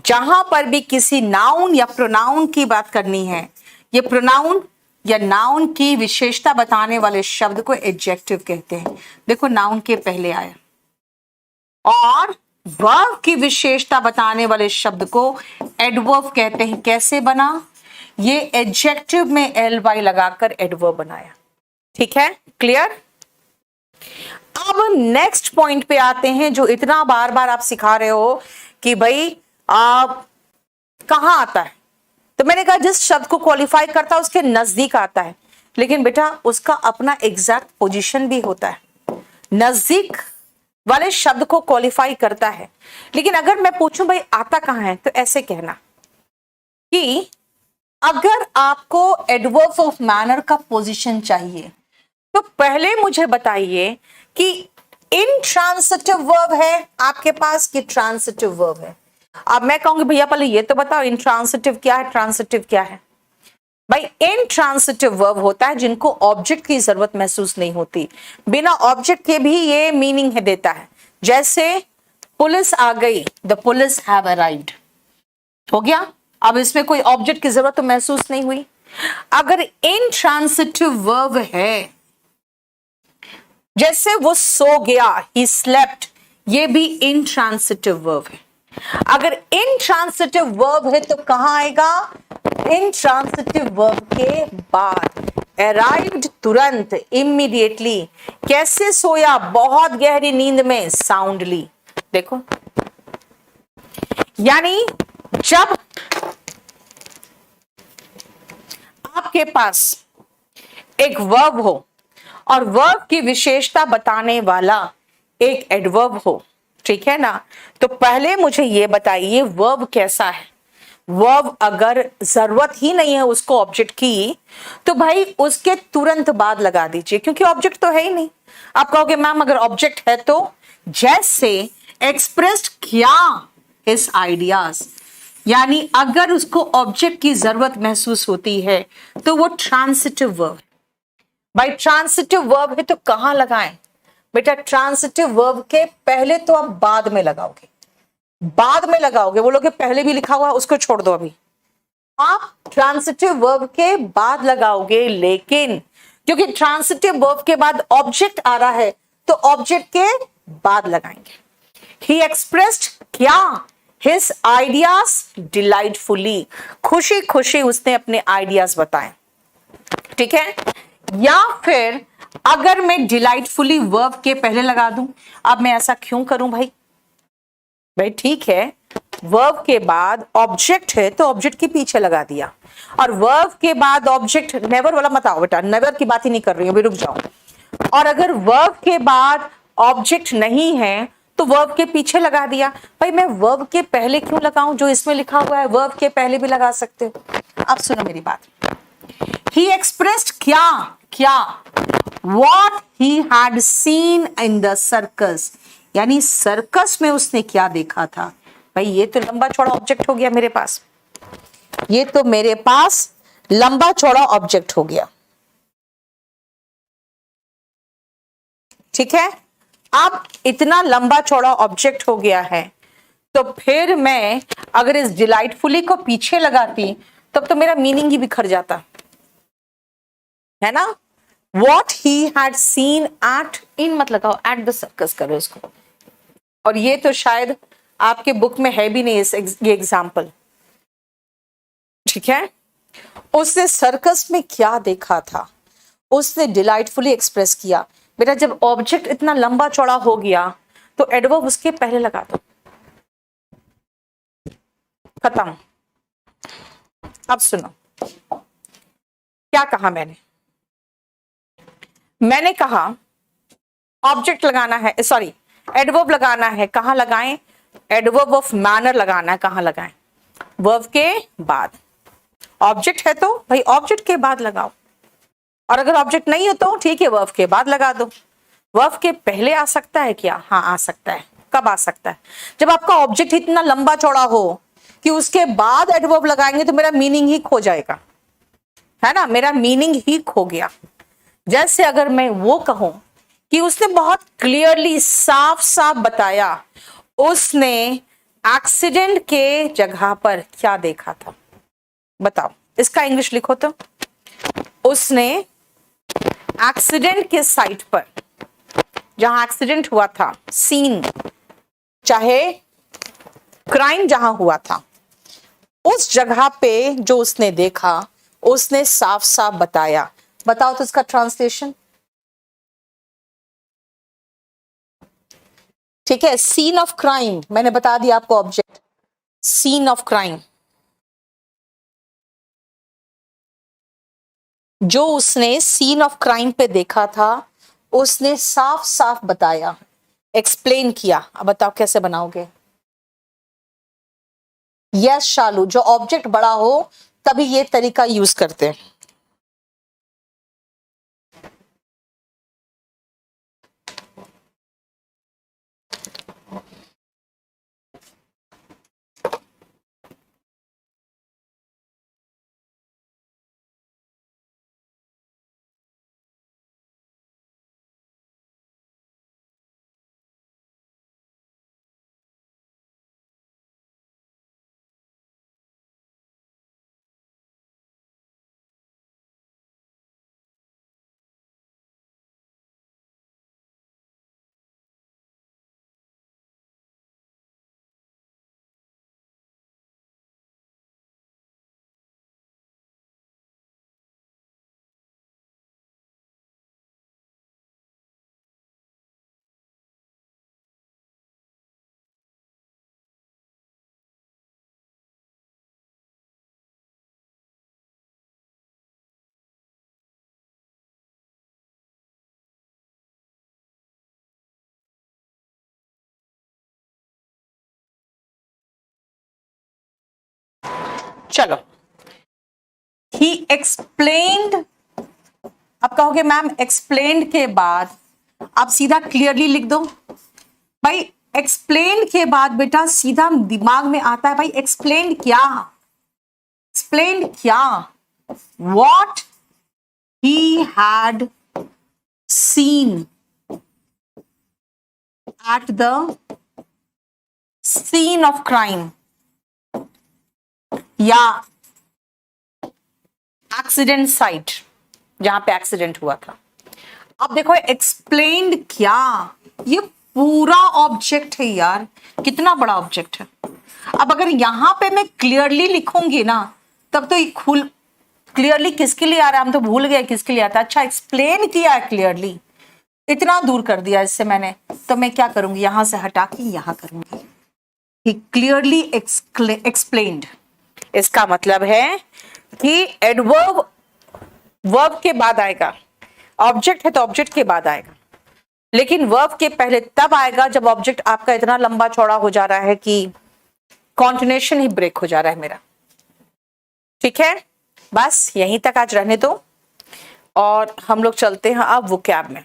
जहां पर भी किसी नाउन या प्रोनाउन की बात करनी है, ये प्रोनाउन या नाउन की विशेषता बताने वाले शब्द को एडजेक्टिव कहते हैं। देखो, नाउन के पहले आया, और वर्ब की विशेषता बताने वाले शब्द को एडवर्ब कहते हैं। कैसे बना? ये एडजेक्टिव में एल वाई लगाकर एडवर्ब बनाया, ठीक है, क्लियर। अब नेक्स्ट पॉइंट पे आते हैं, जो इतना बार बार आप सिखा रहे हो कि भाई आप कहां आता है, तो मैंने कहा जिस शब्द को क्वालिफाई करता है उसके नजदीक आता है, लेकिन बेटा उसका अपना एग्जैक्ट पोजीशन भी होता है। नजदीक वाले शब्द को क्वालिफाई करता है, लेकिन अगर मैं पूछूं भाई आता कहां है, तो ऐसे कहना कि अगर आपको एडवर्ब ऑफ मैनर का पोजीशन चाहिए तो पहले मुझे बताइए कि इंट्रांसिटिव वर्ब है आपके पास कि ट्रांसिटिव वर्ब है। अब मैं कहूंगी भैया पहले ये तो बताओ इंट्रांसिटिव क्या है, ट्रांसिटिव क्या है। भाई, इंट्रांसिटिव वर्ब होता है जिनको ऑब्जेक्ट की जरूरत महसूस नहीं होती, बिना ऑब्जेक्ट के भी ये मीनिंग है देता है। जैसे पुलिस आ गई, द पुलिस हैव अराइव्ड, हो गया। अब इसमें कोई ऑब्जेक्ट की जरूरत तो महसूस नहीं हुई। अगर इंट्रांसिटिव वर्ब है, जैसे वो सो गया, ही स्लेप्ट, ये भी इंट्रांसिटिव वर्ब है। अगर इंट्रांसिटिव वर्ब है तो कहां आएगा? इंट्रांसिटिव वर्ब के बाद। अराइव्ड तुरंत, इमीडिएटली। कैसे सोया? बहुत गहरी नींद में, साउंडली। देखो, यानी जब आपके पास एक वर्ब हो और वर्ब की विशेषता बताने वाला एक एडवर्ब हो, ठीक है ना, तो पहले मुझे ये बताइए वर्ब कैसा है। वर्ब अगर जरूरत ही नहीं है उसको ऑब्जेक्ट की, तो भाई उसके तुरंत बाद लगा दीजिए, क्योंकि ऑब्जेक्ट तो है ही नहीं। आप कहोगे मैम अगर ऑब्जेक्ट है तो, जैसे एक्सप्रेस्ड किया हिज आइडियाज, यानी अगर उसको ऑब्जेक्ट की जरूरत महसूस होती है तो वो ट्रांसिटिव वर्ब। भाई ट्रांसिटिव वर्ब है तो कहां लगाएं? बेटा ट्रांसिटिव वर्ब के पहले तो आप बाद में लगाओगे, बाद में लगाओगे। बोलोगे पहले भी लिखा हुआ है उसको छोड़ दो, अभी आप ट्रांसिटिव वर्ब के बाद लगाओगे, लेकिन क्योंकि ट्रांसिटिव वर्ब के बाद ऑब्जेक्ट आ रहा है तो ऑब्जेक्ट के बाद लगाएंगे। ही एक्सप्रेस्ड क्या? हिज आइडियाज डिलाइटफुली, खुशी खुशी उसने अपने आइडियाज बताए, ठीक है। या फिर अगर मैं डिलाइटफुली वर्ब के पहले लगा दूं, अब मैं ऐसा क्यों करूं भाई? भाई ठीक है, वर्ब के बाद ऑब्जेक्ट है तो ऑब्जेक्ट के पीछे लगा दिया, और वर्ब के बाद ऑब्जेक्ट, नेवर वाला मत आओ बेटा, नेवर की बात ही नहीं कर रही हूं, अभी रुक जाओ। और अगर वर्ब के बाद ऑब्जेक्ट नहीं है तो वर्ब के पीछे लगा दिया। भाई मैं वर्ब के पहले क्यों लगाऊं, जो इसमें लिखा हुआ है वर्ब के पहले भी लगा सकते हो। अब सुनो मेरी बात, ही एक्सप्रेस्ड क्या क्या, what he had seen in the circus, यानी सर्कस में उसने क्या देखा था। भाई ये तो लंबा चौड़ा ऑब्जेक्ट हो गया मेरे पास, ये तो मेरे पास लंबा चौड़ा ऑब्जेक्ट हो गया। ठीक है, अब इतना लंबा चौड़ा ऑब्जेक्ट हो गया है, तो फिर मैं अगर इस डिलाइटफुली को पीछे लगाती तब तो मेरा मीनिंग ही बिखर जाता है ना। What he had seen at, इन मत लगाओ, एट द सर्कस करो इसको। और ये तो शायद आपके बुक में है भी नहीं ये एग्जाम्पल। ठीक है, उसने सर्कस में क्या देखा था, उसने डिलाइटफुली एक्सप्रेस किया। बेटा जब ऑब्जेक्ट इतना लंबा चौड़ा हो गया तो एडवर्ब उसके पहले लगा दो, खत्म। अब सुनो क्या कहा मैंने कहा ऑब्जेक्ट लगाना है, सॉरी एडवर्ब लगाना है। कहां लगाएं, एडवर्ब ऑफ मैनर लगाना है। कहां लगाएं, वर्ब के बाद। ऑब्जेक्ट है तो भाई ऑब्जेक्ट के बाद लगाओ, और अगर ऑब्जेक्ट नहीं हो तो ठीक है वर्ब के बाद लगा दो। वर्ब के पहले आ सकता है क्या, हाँ आ सकता है। कब आ सकता है, जब आपका ऑब्जेक्ट इतना लंबा चौड़ा हो कि उसके बाद एडवर्ब लगाएंगे तो मेरा मीनिंग ही खो जाएगा, है ना, मेरा मीनिंग ही खो गया। जैसे अगर मैं वो कहूं कि उसने बहुत क्लियरली साफ साफ बताया, उसने एक्सीडेंट के जगह पर क्या देखा था, बताओ इसका इंग्लिश लिखो तो। उसने एक्सीडेंट के साइट पर, जहां एक्सीडेंट हुआ था, सीन चाहे क्राइम जहां हुआ था, उस जगह पे जो उसने देखा उसने साफ साफ बताया। बताओ तो इसका ट्रांसलेशन। ठीक है, सीन ऑफ क्राइम मैंने बता दिया आपको, ऑब्जेक्ट सीन ऑफ क्राइम, जो उसने सीन ऑफ क्राइम पे देखा था उसने साफ साफ बताया, एक्सप्लेन किया। अब बताओ कैसे बनाओगे। यस शालू, जो ऑब्जेक्ट बड़ा हो तभी ये तरीका यूज करते हैं। चलो, ही एक्सप्लेन्ड, अब कहोगे मैम एक्सप्लेन्ड के बाद आप सीधा क्लियरली लिख दो। भाई एक्सप्लेन के बाद बेटा सीधा दिमाग में आता है भाई एक्सप्लेन क्या, एक्सप्लेन क्या, what he had seen at the scene of crime या एक्सीडेंट साइट, जहां पे एक्सीडेंट हुआ था। अब देखो एक्सप्लेन्ड क्या, ये पूरा ऑब्जेक्ट है यार, कितना बड़ा ऑब्जेक्ट है। अब अगर यहां पे मैं क्लियरली लिखूंगी ना तब तो खुल क्लियरली किसके लिए आ रहा है, हम तो भूल गए किसके लिए आता है। अच्छा एक्सप्लेन किया है क्लियरली, इतना दूर कर दिया इससे मैंने, तो मैं क्या करूंगी, यहां से हटा के यहां करूंगी। ही क्लियरली एक्सप्लेन्ड, इसका मतलब है कि एडवर्ब वर्ब के बाद आएगा, ऑब्जेक्ट है तो ऑब्जेक्ट के बाद आएगा। लेकिन वर्ब के पहले तब आएगा जब ऑब्जेक्ट आपका इतना लंबा चौड़ा हो जा रहा है कि कॉन्टिन्यूएशन ही ब्रेक हो जा रहा है मेरा। ठीक है, बस यहीं तक आज रहने दो और हम लोग चलते हैं अब वोकैब में।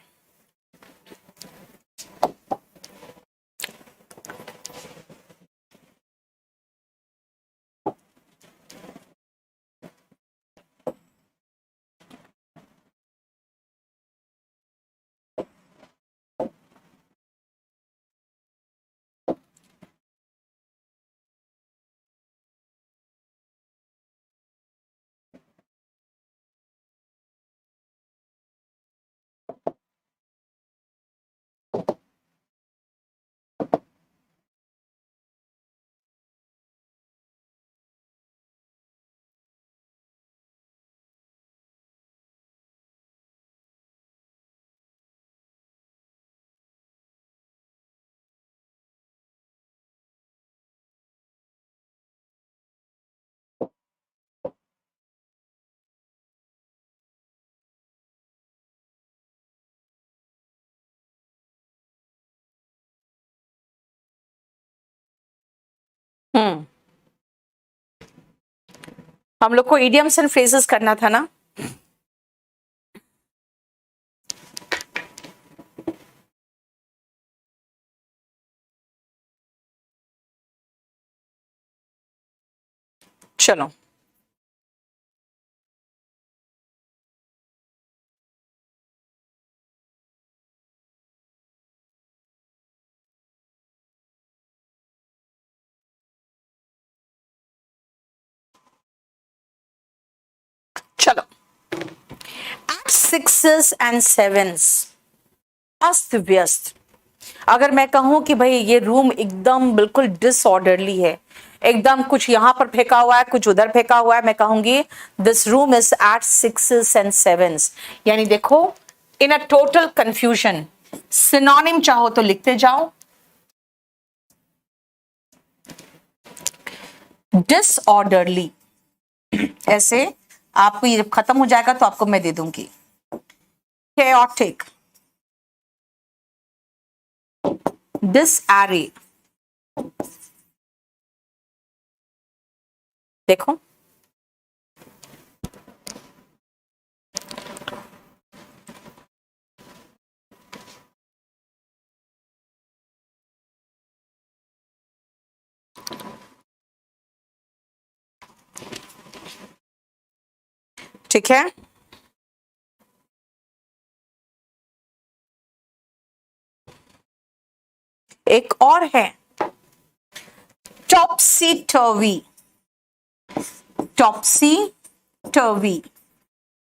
हम लोग को इडियम्स एंड फ्रेजेस करना था ना। चलो चलो, एट सिक्सेस एंड सेवेंस, अस्त व्यस्त। अगर मैं कहूं कि भाई ये रूम एकदम बिल्कुल डिसऑर्डरली है, एकदम कुछ यहां पर फेंका हुआ है, कुछ उधर फेंका हुआ है, मैं कहूंगी this room is at sixes and sevens. यानी देखो, in a total confusion. Synonym चाहो तो लिखते जाओ, डिसऑर्डरली। ऐसे आपको ये जब खत्म हो जाएगा तो आपको मैं दे दूंगी। chaotic, disarray। देखो, ठीक है। एक और है टॉपसी टर्वी। टॉपसी टर्वी,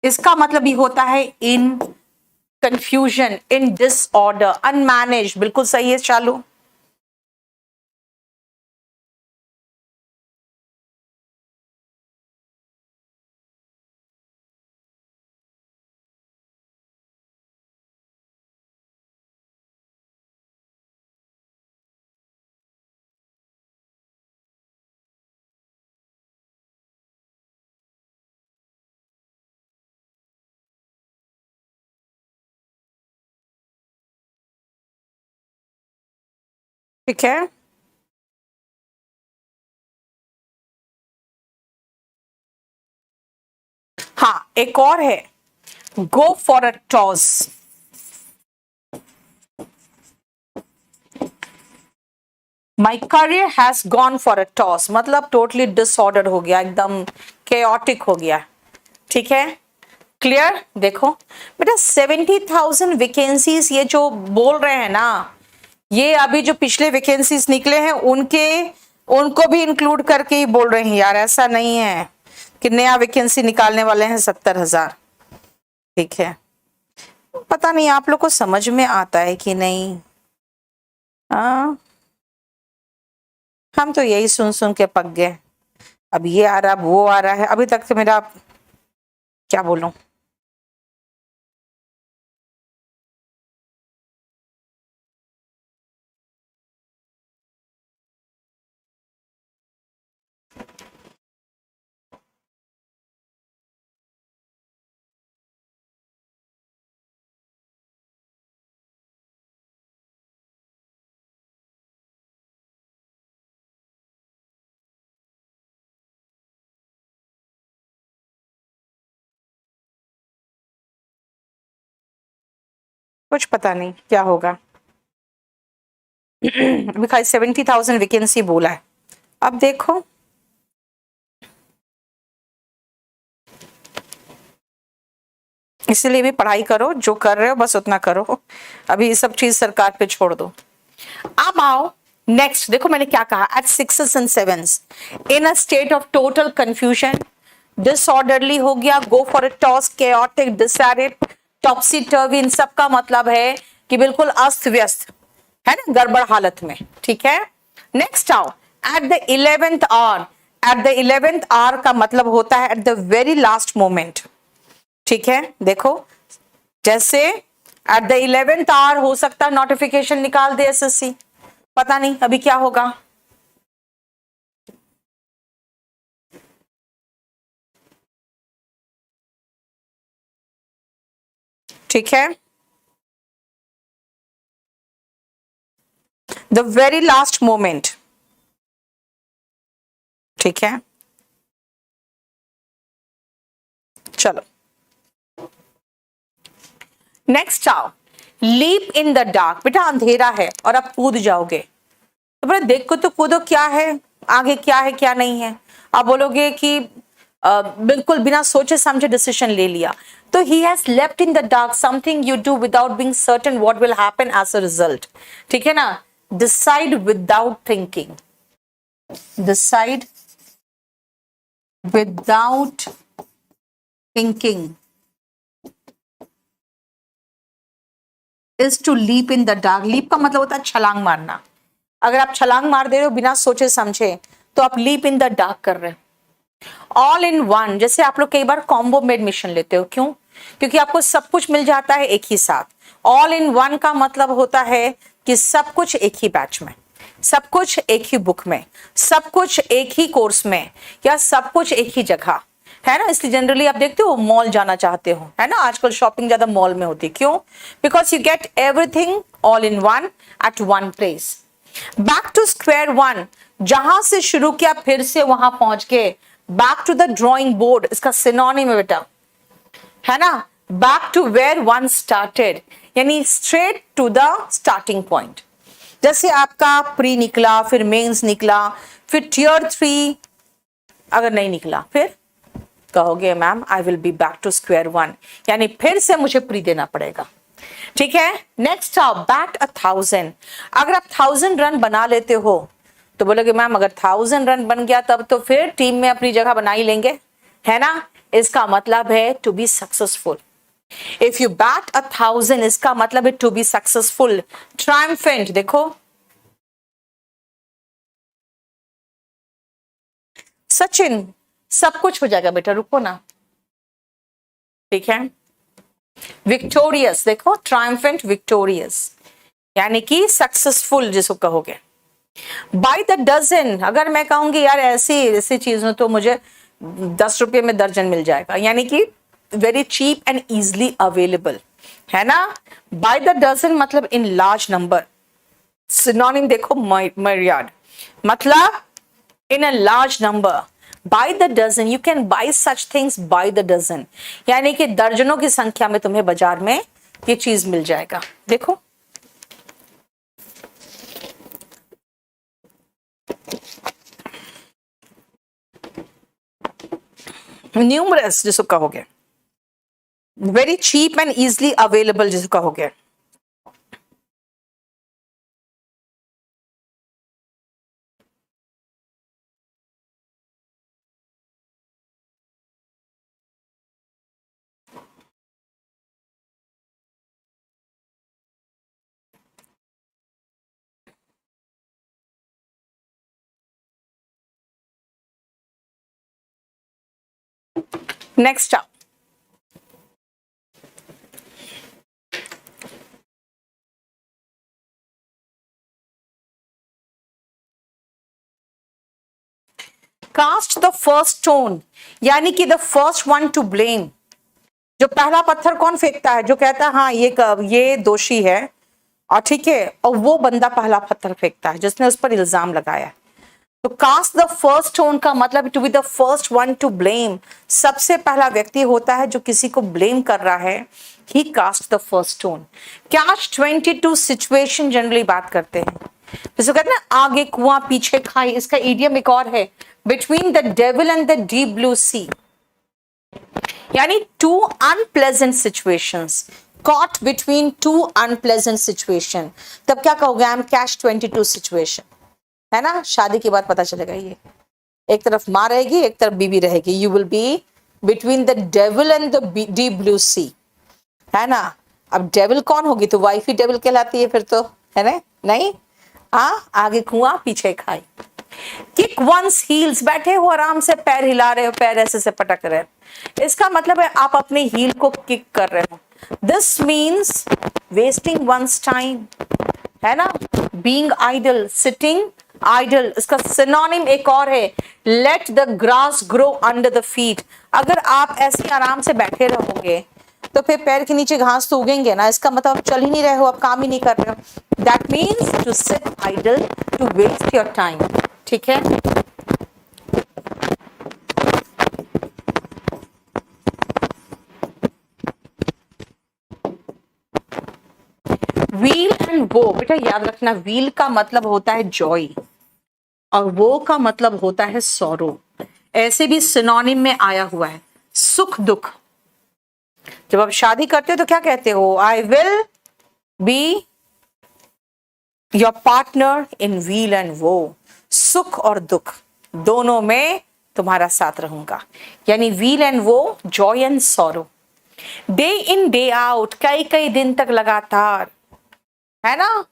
इसका मतलब ये होता है in confusion, in disorder, unmanaged. बिल्कुल सही है चालू। ठीक है, हाँ एक और है, गो for a toss. My career has gone for a toss, मतलब टोटली डिसऑर्डर हो गया, एकदम केओटिक हो गया। ठीक है, क्लियर। देखो बेटा, 70,000 वैकेंसीज ये जो बोल रहे हैं ना, ये अभी जो पिछले वैकेंसीज निकले हैं उनके, उनको भी इंक्लूड करके ही बोल रहे हैं यार। ऐसा नहीं है कि नया वैकेंसी निकालने वाले हैं 70,000। ठीक है, पता नहीं आप लोग को समझ में आता है कि नहीं। हाँ, हम तो यही सुन सुन के पक गए। अब ये आ रहा, अब वो आ रहा है, अभी तक तो मेरा, क्या बोलूं। कुछ पता नहीं क्या होगा। अभी खाली 70,000 वैकेंसी बोला है। अब देखो इसलिए भी पढ़ाई करो, जो कर रहे हो बस उतना करो, अभी ये सब चीज सरकार पे छोड़ दो। अब आओ नेक्स्ट, देखो मैंने क्या कहा, at 6s and 7s in a state of total confusion, disorderly हो गया, go for a toss, chaotic, disorder, topsy turvy, इन सब का मतलब है कि बिल्कुल अस्त व्यस्त है ना, गड़बड़ हालत में, ठीक है। नेक्स्ट आओ, at the 11th hour, at the 11th hour का मतलब होता है at the very last moment, ठीक है। देखो जैसे एट द 11th आवर हो सकता है नोटिफिकेशन निकाल दे एसएससी, पता नहीं अभी क्या होगा। ठीक है, द वेरी लास्ट मोमेंट, ठीक है। चलो नेक्स्ट आओ, लीप इन द डार्क, बेटा अंधेरा है और आप कूद जाओगे, तो बेटा देखो तो कूदो क्या है आगे, क्या है क्या नहीं है। आप बोलोगे कि बिल्कुल बिना सोचे समझे डिसीजन ले लिया, तो he has left in the dark, something you do without being certain what will happen as a result, ठीक है ना। Decide without thinking, decide without thinking is to leap in the dark. Leap का मतलब होता है छलांग मारना, अगर आप छलांग मार दे रहे हो बिना सोचे समझे तो आप लीप इन द डार्क कर रहे हो। ऑल इन वन, जैसे आप लोग कई बार कॉम्बो में एडमिशन लेते हो, क्यों? क्योंकि आपको सब कुछ मिल जाता है एक ही साथ। ऑल इन वन का मतलब होता है कि सब कुछ एक ही बैच में, सब कुछ एक ही बुक में, सब कुछ एक ही कोर्स में, या सब कुछ एक ही जगह, है ना। इसलिए जनरली आप देखते हो मॉल जाना चाहते हो, है ना, आजकल शॉपिंग ज्यादा मॉल में होती है, क्यों? Because you get everything all in one at one place. Back to square one, जहां से शुरू किया फिर से वहां पहुंच के, back to the drawing board, इसका सिनोनिम है बेटा, है ना। Back to where one started, यानी straight to the starting point. जैसे आपका प्री निकला, फिर मेंस निकला, फिर टियर 3 अगर नहीं निकला, फिर कहोगे ma'am I will be back to square one, यानी फिर से मुझे प्री देना पड़ेगा, ठीक है। नेक्स्ट आप बैट 1000, अगर आप 1000 रन बना लेते हो तो बोलोगे मैम अगर 1000 रन बन गया तब तो फिर टीम में अपनी जगह बना ही लेंगे, है ना। इसका मतलब है to be successful. If you bat 1000 इसका मतलब है टू बी सक्सेसफुल, ट्रायम्फेंट। देखो सचिन, सब कुछ हो जाएगा बेटा, रुको ना, ठीक है। विक्टोरियस, देखो ट्रायम्फेंट विक्टोरियस, यानी कि सक्सेसफुल जिसको कहोगे। बाय द डजन, अगर मैं कहूंगी यार ऐसी ऐसी चीजों तो मुझे 10 रुपये में दर्जन मिल जाएगा, यानी कि very cheap and easily available, है ना। बाय द डजन मतलब इन लार्ज नंबर। सिनोनिम देखो myriad, मतलब in a large number, by the dozen, you can buy such things by the dozen, यानी कि दर्जनों की संख्या में तुम्हें बाजार में ये चीज मिल जाएगा। देखो न्यूमरस जिसको कहोगे, very cheap and easily available जिसको कहोगे। नेक्स्ट आप कास्ट द फर्स्ट स्टोन, यानी कि the first one to blame. जो पहला पत्थर कौन फेंकता है? जो कहता है हाँ ये दोषी है, और ठीक है, और वो बंदा पहला पत्थर फेंकता है जिसने उस पर इल्जाम लगाया। तो कास्ट द फर्स्ट स्टोन का मतलब to be the first one to blame, सबसे पहला व्यक्ति होता है जो किसी को ब्लेम कर रहा है, he cast the first stone. Catch 22 situation generally बात करते हैं, जैसे कहते हैं ना आगे कुआं पीछे खाई, इसका इडियम एक और है, between the devil and the deep blue sea, यानी two unpleasant situations, caught between two unpleasant situation, तब क्या कहोगे? आई एम कैश 22 सिचुएशन, है ना? शादी के बाद पता चलेगा ये, एक तरफ माँ रहेगी एक तरफ बीवी रहेगी, you will be between the devil and the deep blue sea, है ना? अब डेविल कौन होगी? तो वाइफ ही डेविल कहलाती है फिर तो, है ना? नहीं, हाँ, आगे कुआं पीछे खाई। किक वंस हील्स, बैठे हो आराम से पैर हिला रहे हो, पैर ऐसे से पटक रहे हो, इसका मतलब है आप अपने हील को किक कर रहे हो। This means wasting one's time, है ना? बीइंग आइडल, सिटिंग आइडल, इसका सिनोनिम एक और है, let the grass grow under the feet. अगर आप ऐसे आराम से बैठे रहोगे तो फिर पैर के नीचे घास तो उगेंगे ना, इसका मतलब आप चल ही नहीं रहे हो, आप काम ही नहीं कर रहे हो। That means to sit idle, to waste your time, ठीक है? व्हील एंड वो, बेटा याद रखना, व्हील का मतलब होता है जॉय और वो का मतलब होता है सॉरो, ऐसे भी सिनोनिम में आया हुआ है, सुख दुख। जब आप शादी करते हो तो क्या कहते हो? आई will be your partner in wheel and वो, सुख और दुख दोनों में तुम्हारा साथ रहूंगा, यानी व्हील एंड वो, Joy and sorrow. Day in day out, कई कई दिन तक लगातार, है ना?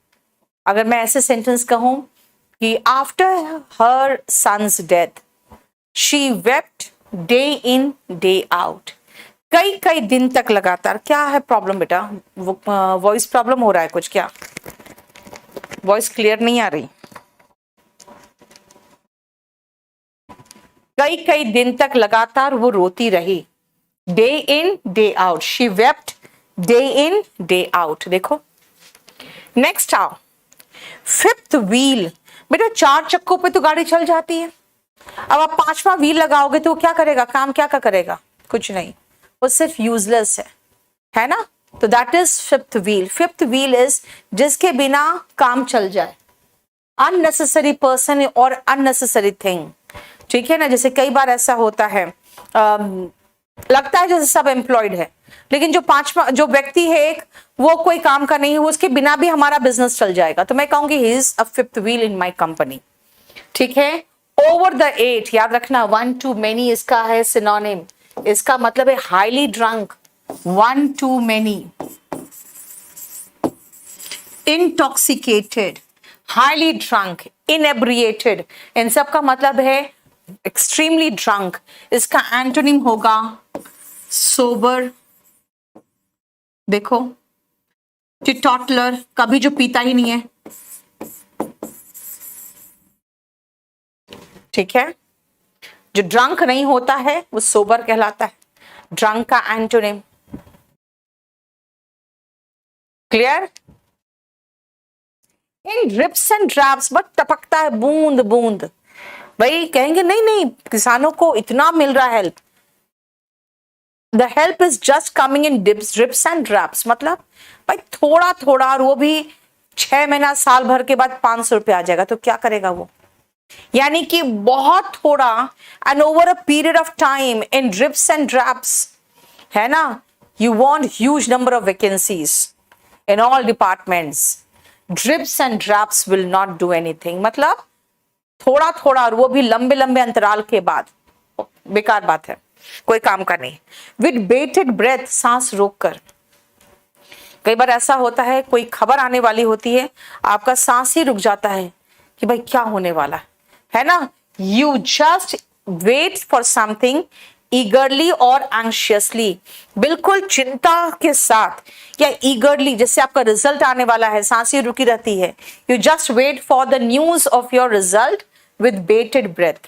अगर मैं ऐसे सेंटेंस कहूं कि after her son's death she wept day in day out, कई कई दिन तक लगातार। क्या है प्रॉब्लम बेटा? वॉइस प्रॉब्लम हो रहा है कुछ क्या? वॉइस क्लियर नहीं आ रही? कई कई दिन तक लगातार वो रोती रही, day in day out, she wept day in day out. देखो नेक्स्ट आओ, फिफ्थ व्हील, बेटा चार चक्कों पे तो गाड़ी चल जाती है, अब आप पांचवा व्हील लगाओगे तो वो क्या करेगा? काम क्या करेगा? कुछ नहीं, वो सिर्फ यूजलेस है ना? तो that is fifth wheel. Fifth wheel is जिसके बिना काम चल जाए, अननेसेसरी पर्सन और अननेसेसरी थिंग, ठीक है ना? जैसे कई बार ऐसा होता है, लगता है जैसे सब एम्प्लॉयड है, लेकिन जो पांचवा जो व्यक्ति है एक, वो कोई काम का नहीं है, उसके बिना भी हमारा बिजनेस चल जाएगा, तो मैं कहूंगी he is a fifth wheel in my company, ठीक है? ओवर द एट, याद रखना, वन टू मेनी इसका है सिनोनिम, इसका मतलब है highly drunk, one too many, intoxicated, highly drunk, inebriated, इन सब का मतलब है एक्सट्रीमली ड्रंक। इसका एंटोनिम होगा सोबर, देखो, टिटॉटलर, कभी जो पीता ही नहीं है, ठीक है? जो ड्रंक नहीं होता है वो सोबर कहलाता है, ड्रंक का antonym. Clear? In drips and drabs, but टपकता है बूंद बूंद। भाई कहेंगे नहीं नहीं किसानों को इतना मिल रहा है help, the help is just coming in drips and drabs, मतलब भाई थोड़ा थोड़ा, और वो भी 6 महीना साल भर के बाद 500 रुपये आ जाएगा, तो क्या करेगा वो? यानी कि बहुत थोड़ा, and over a period of time in drips and drabs, है ना? You want huge number of vacancies in all departments, drips and drabs will not do anything, मतलब थोड़ा थोड़ा, और वो भी लंबे लंबे अंतराल के बाद, बेकार बात है, कोई काम का नहीं। विद बेटेड ब्रेथ, सांस रोककर, कई बार ऐसा होता है कोई खबर आने वाली होती है, आपका सांस ही रुक जाता है कि भाई क्या होने वाला है ना? You just wait for something eagerly और एंशियसली, बिल्कुल चिंता के साथ या ईगरली, जैसे आपका रिजल्ट आने वाला है, सांसें रुकी रहती है, you just wait for the news of your result with bated breath.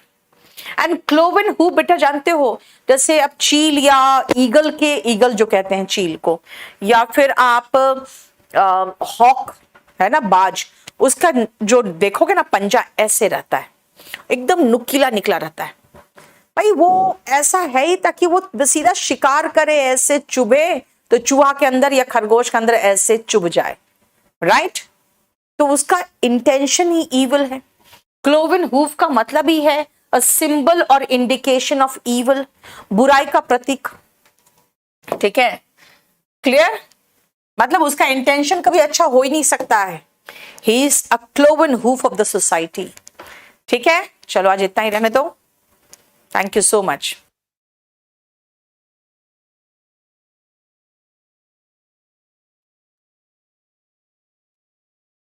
And cloven hoof, बेटा जानते हो, जैसे अब चील या ईगल के, ईगल जो कहते हैं चील को, या फिर आप हॉक है ना, बाज, उसका जो देखोगे ना पंजा ऐसे रहता है, एकदम नुकीला निकला रहता है। भाई वो ऐसा है ही ताकि वो सीधा शिकार करे, ऐसे चुभे तो चूहा के अंदर या खरगोश के अंदर ऐसे चुभ जाए, राइट। तो उसका इंटेंशन ही ईवल है। क्लोवन हूफ का मतलब ही है अ सिंबल और इंडिकेशन ऑफ ईवल, बुराई का प्रतीक, ठीक है, क्लियर। मतलब उसका इंटेंशन कभी अच्छा हो ही नहीं सकता है। He is a cloven hoof of the society, ठीक है। चलो आज इतना ही रहने दो। Thank you so much.